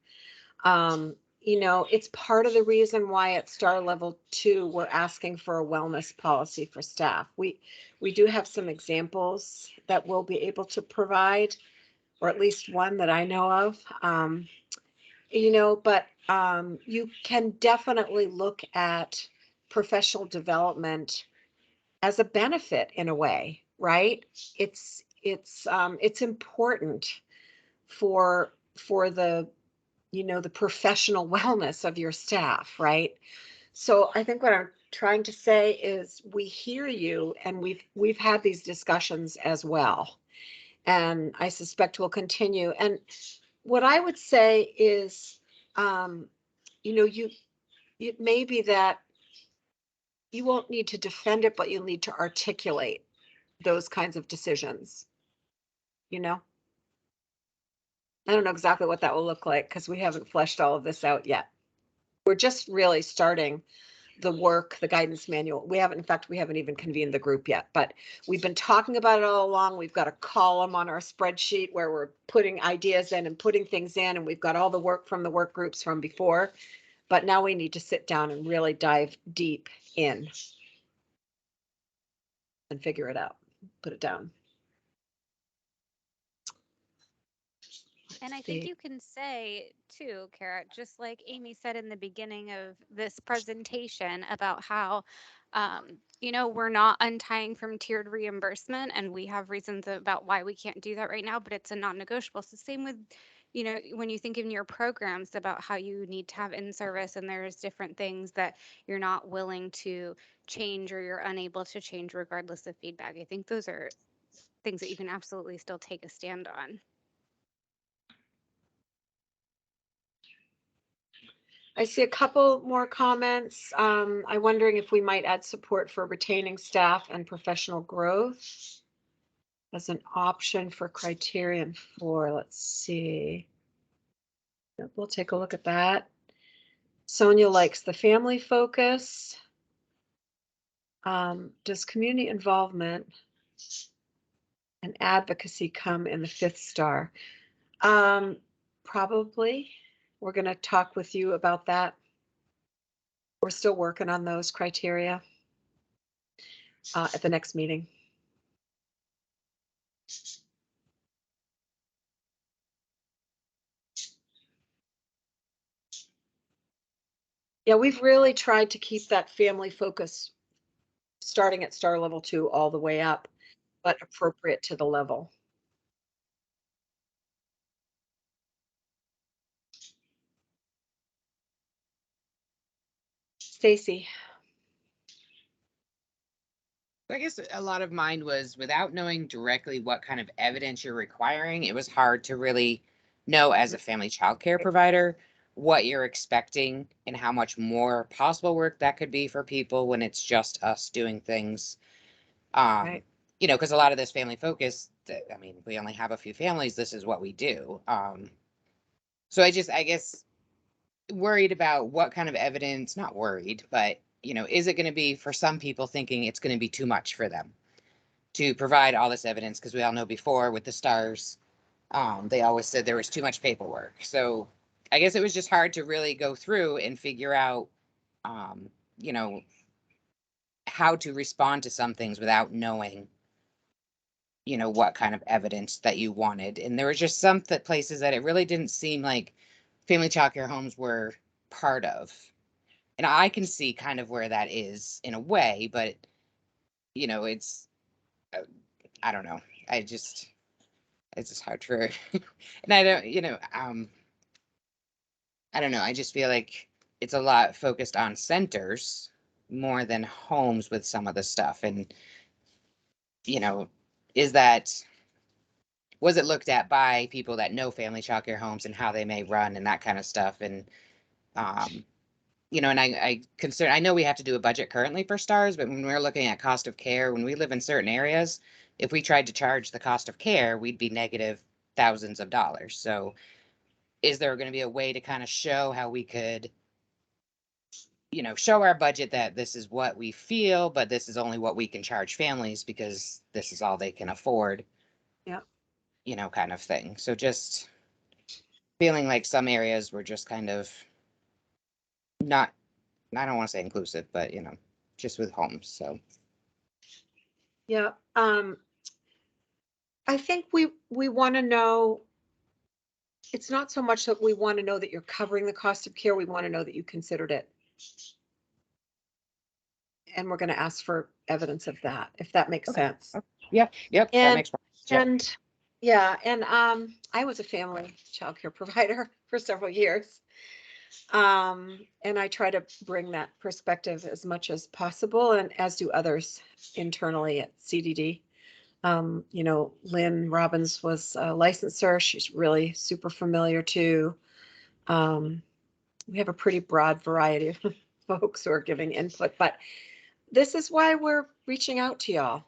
It's part of the reason why at STAR Level 2, we're asking for a wellness policy for staff. We do have some examples that we'll be able to provide, or at least one that I know of. But you can definitely look at professional development as a benefit in a way, right? It's important for the the professional wellness of your staff, right? So I think what I'm trying to say is we hear you, and we've had these discussions as well, and I suspect we'll continue. And what I would say is, it may be that you won't need to defend it, but you'll need to articulate those kinds of decisions. I don't know exactly what that will look like because we haven't fleshed all of this out yet. We're just really starting the work, the guidance manual. We haven't even convened the group yet, but we've been talking about it all along. We've got a column on our spreadsheet where we're putting ideas in and putting things in, and we've got all the work from the work groups from before. But now we need to sit down and really dive deep in and figure it out, put it down. And I think you can say too, Kara, just like Amy said in the beginning of this presentation about how, we're not untying from tiered reimbursement, and we have reasons about why we can't do that right now, but it's a non-negotiable. So same with, when you think in your programs about how you need to have in-service and there's different things that you're not willing to change or you're unable to change regardless of feedback. I think those are things that you can absolutely still take a stand on. I see a couple more comments. I'm wondering if we might add support for retaining staff and professional growth as an option for Criterion 4. Let's see. We'll take a look at that. Sonia likes the family focus. Does community involvement and advocacy come in the 5th star? Probably. We're going to talk with you about that. We're still working on those criteria at the next meeting. Yeah, we've really tried to keep that family focus starting at STAR Level 2 all the way up, but appropriate to the level. Stacy. I guess a lot of mine was without knowing directly what kind of evidence you're requiring. It was hard to really know as a family child care provider what you're expecting and how much more possible work that could be for people when it's just us doing things. Right. Because a lot of this family focus, we only have a few families. This is what we do. So I guess worried about what kind of evidence, not worried, but is it going to be for some people thinking it's going to be too much for them to provide all this evidence? Because we all know before with the stars, they always said there was too much paperwork. So I guess it was just hard to really go through and figure out, how to respond to some things without knowing, what kind of evidence that you wanted. And there were just some places that it really didn't seem like family child care homes were part of. And I can see kind of where that is in a way, but it's I don't know. It's just hard for and I don't, I don't know. I just feel like it's a lot focused on centers more than homes with some of the stuff. And, is that, was it looked at by people that know family childcare homes and how they may run and that kind of stuff? And, and I know we have to do a budget currently for STARS, but when we're looking at cost of care, when we live in certain areas, if we tried to charge the cost of care, we'd be negative thousands of dollars. So is there going to be a way to kind of show how we could, show our budget that this is what we feel, but this is only what we can charge families because this is all they can afford? Yeah. Kind of thing. So just feeling like some areas were just kind of not, I don't want to say inclusive, but just with homes. So Yeah. I think we want to know, it's not so much that we want to know that you're covering the cost of care. We want to know that you considered it. And we're going to ask for evidence of that, if that makes sense. Yep. That makes sense. And I was a family childcare provider for several years. And I try to bring that perspective as much as possible, and as do others internally at CDD. Lynn Robbins was a licensor. She's really super familiar too. We have a pretty broad variety of folks who are giving input, but this is why we're reaching out to y'all.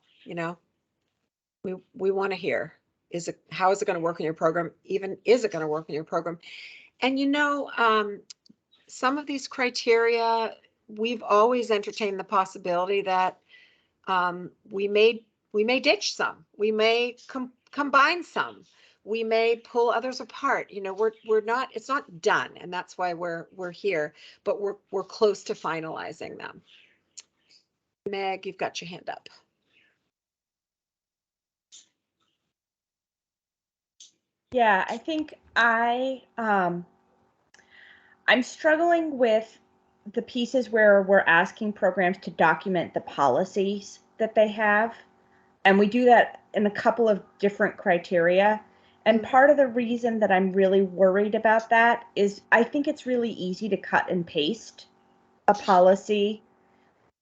We want to hear, how is it going to work in your program? Even, is it going to work in your program? And some of these criteria, we've always entertained the possibility that we may ditch some, we may combine some, we may pull others apart. We're not, it's not done, and that's why we're here, but we're close to finalizing them. Meg, you've got your hand up. Yeah, I think I'm struggling with the pieces where we're asking programs to document the policies that they have. And we do that in a couple of different criteria. And part of the reason that I'm really worried about that is I think it's really easy to cut and paste a policy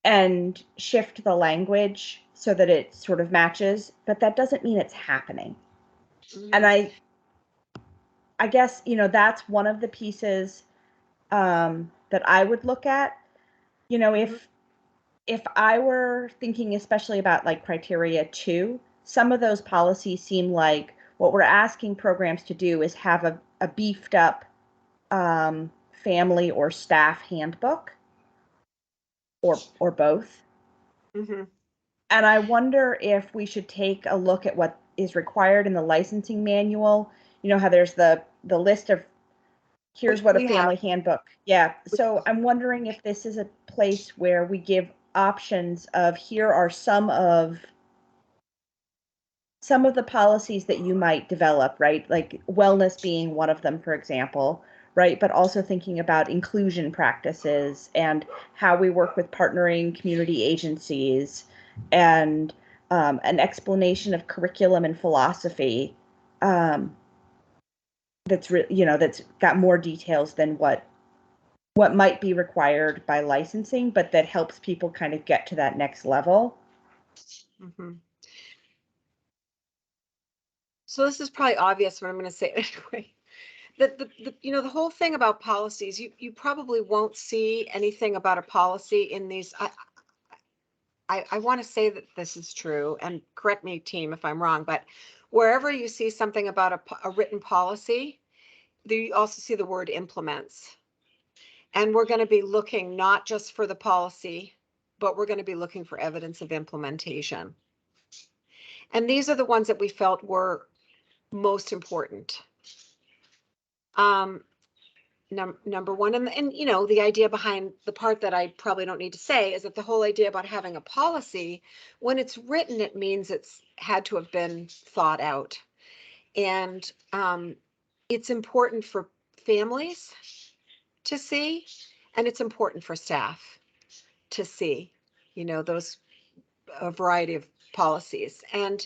and shift the language so that it sort of matches, but that doesn't mean it's happening. And I guess, that's one of the pieces that I would look at. If I were thinking especially about like criteria 2, some of those policies seem like what we're asking programs to do is have a beefed up family or staff handbook, or both. Mm-hmm. And I wonder if we should take a look at what is required in the licensing manual. How there's the list of, here's what a family handbook. Yeah. So I'm wondering if this is a place where we give options of, here are some of the policies that you might develop, right? Like wellness being one of them, for example, right? But also thinking about inclusion practices and how we work with partnering community agencies, and an explanation of curriculum and philosophy that's that's got more details than what might be required by licensing, but that helps people kind of get to that next level. Mm-hmm. So this is probably obvious, but I'm going to say it anyway. The whole thing about policies, you probably won't see anything about a policy in these. I want to say that this is true, and correct me, team, if I'm wrong, but wherever you see something about a written policy, you also see the word implements. And we're going to be looking not just for the policy, but we're going to be looking for evidence of implementation. And these are the ones that we felt were most important. Number one, and the idea behind the part that I probably don't need to say is that the whole idea about having a policy, when it's written, it means it's had to have been thought out. And it's important for families to see, and it's important for staff to see, those, a variety of policies. And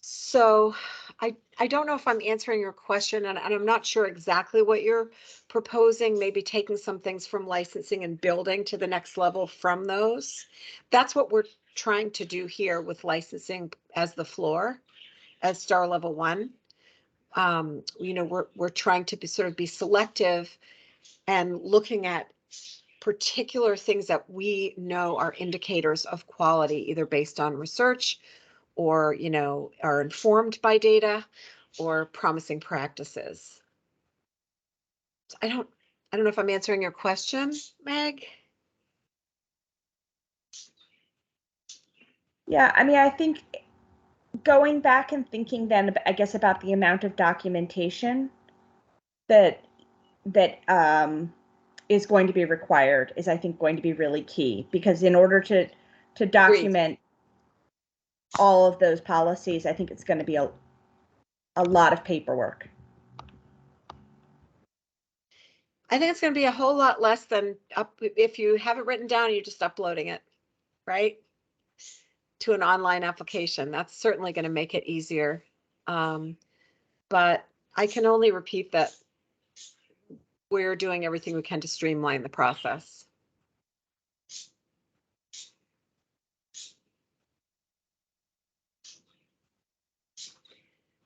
So I don't know if I'm answering your question, and I'm not sure exactly what you're proposing, maybe taking some things from licensing and building to the next level from those. That's what we're trying to do here with licensing as the floor, as star level 1. You know, we're trying to be selective and looking at particular things that we know are indicators of quality, either based on research or, you know, are informed by data or promising practices. I don't know if I'm answering your question, Meg. Yeah, I mean, I think going back and thinking then, I guess, about the amount of documentation that is going to be required is, I think, going to be really key, because in order to document all of those policies, I think it's going to be a lot of paperwork. I think it's going to be a whole lot less than if you have it written down, you're just uploading it, right, to an online application. That's certainly going to make it easier. But I can only repeat that we're doing everything we can to streamline the process.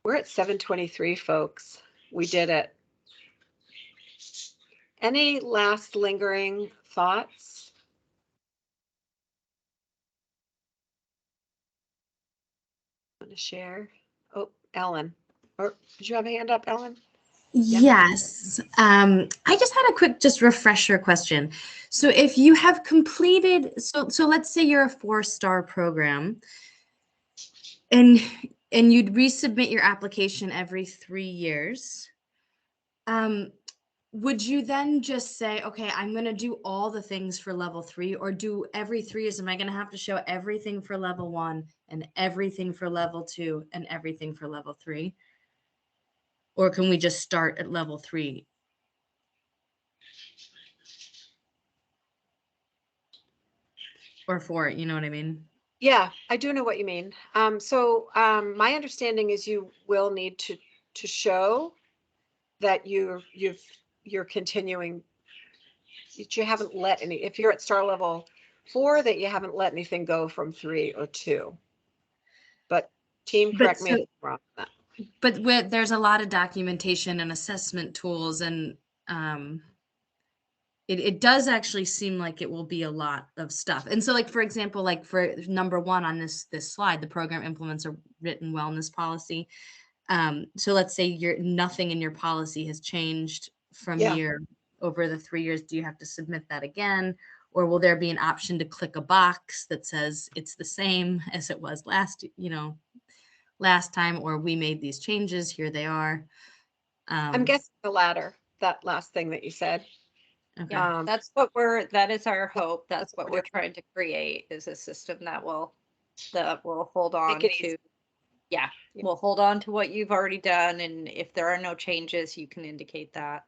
We're at 7:23, folks. We did it. Any last lingering thoughts? Want to share? Oh, Ellen. Or did you have a hand up, Ellen? Yes. I just had a quick refresher question. So if you have completed, so let's say you're a 4-star program and you'd resubmit your application every 3 years. Would you then just say, okay, I'm going to do all the things for level 3, or do every 3 years? Am I going to have to show everything for level 1 and everything for level 2 and everything for level 3? Or can we just start at level 3? Or 4, you know what I mean? Yeah, I do know what you mean. My understanding is you will need to show that you're continuing, that you haven't let any, if you're at star level 4, that you haven't let anything go from 3 or 2. But team, correct me if I'm wrong on that. But there's a lot of documentation and assessment tools, and it does actually seem like it will be a lot of stuff. And so, like, for example, like for number 1 on this slide, the program implements a written wellness policy. So let's say nothing in your policy has changed from over the 3 years. Do you have to submit that again? Or will there be an option to click a box that says it's the same as it was last time, or we made these changes, here they are? I'm guessing the latter, that last thing that you said. Okay. That is our hope. That's what we're trying to create, is a system that will hold on to. Yeah, we'll hold on to what you've already done, and if there are no changes, you can indicate that.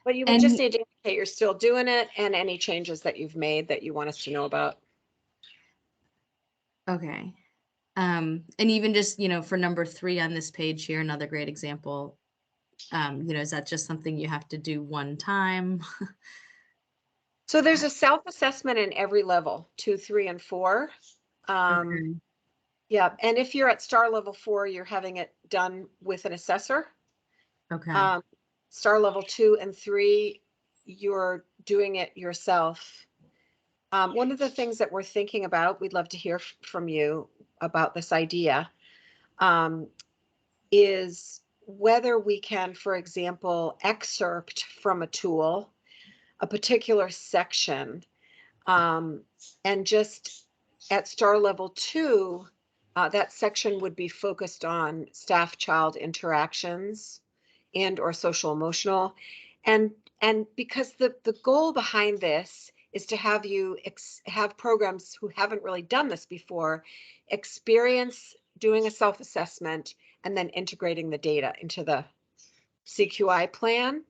But you would just need to indicate you're still doing it, and any changes that you've made that you want us to know about. Okay. And even just, for number 3 on this page here, another great example, is that just something you have to do one time? So there's a self-assessment in every level, 2, 3, and 4. Okay. Yeah, and if you're at star level 4, you're having it done with an assessor. Okay. Star level 2 and 3, you're doing it yourself. One of the things that we're thinking about, we'd love to hear from you about this idea, is whether we can, for example, excerpt from a tool, a particular section, and just at star level 2, that section would be focused on staff-child interactions and or social emotional. And because the goal behind this is to have you have programs who haven't really done this before experience doing a self-assessment and then integrating the data into the CQI plan.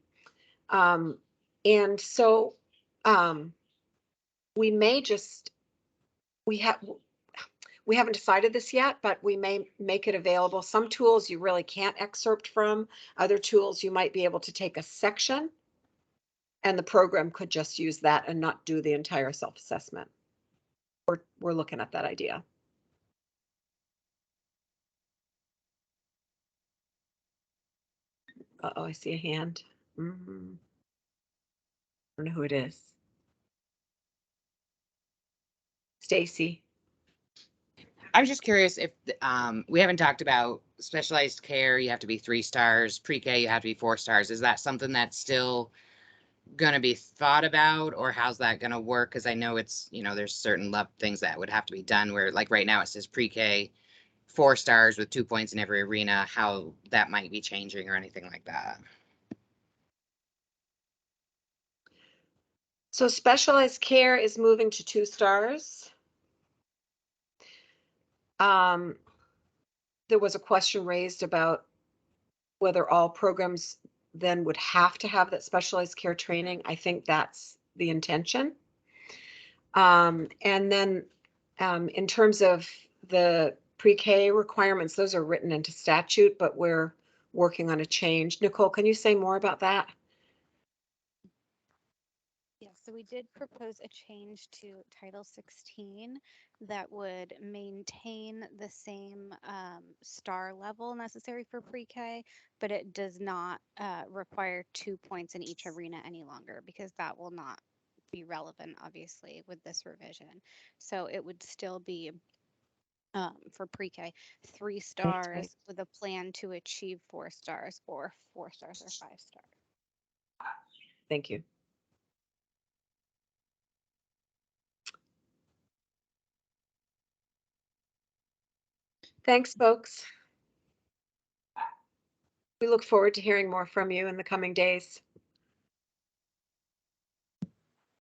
And so we may just, we haven't decided this yet, but we may make it available. Some tools you really can't excerpt from. Other tools you might be able to take a section and the program could just use that and not do the entire self-assessment. We're looking at that idea. Uh-oh, I see a hand. I don't know who it is. Stacy. I was just curious if we haven't talked about specialized care. You have to be 3 stars. Pre-K, you have to be 4 stars. Is that something that's still going to be thought about, or how's that going to work? Because I know it's, there's certain things that would have to be done where, like right now, it says pre-K 4 stars with 2 points in every arena. How that might be changing or anything like that. So specialized care is moving to 2 stars. There was a question raised about whether all programs then would have to have that specialized care training. I think that's the intention. And then in terms of the pre-K requirements, those are written into statute, but we're working on a change. Nicole, can you say more about that? Yes, so we did propose a change to Title 16 that would maintain the same star level necessary for pre-K, but it does not require 2 points in each arena any longer, because that will not be relevant, obviously, with this revision. So it would still be for pre-K 3 stars with a plan to achieve 4 stars, or 4 stars or 5 stars. Thank you. Thanks, folks. We look forward to hearing more from you in the coming days.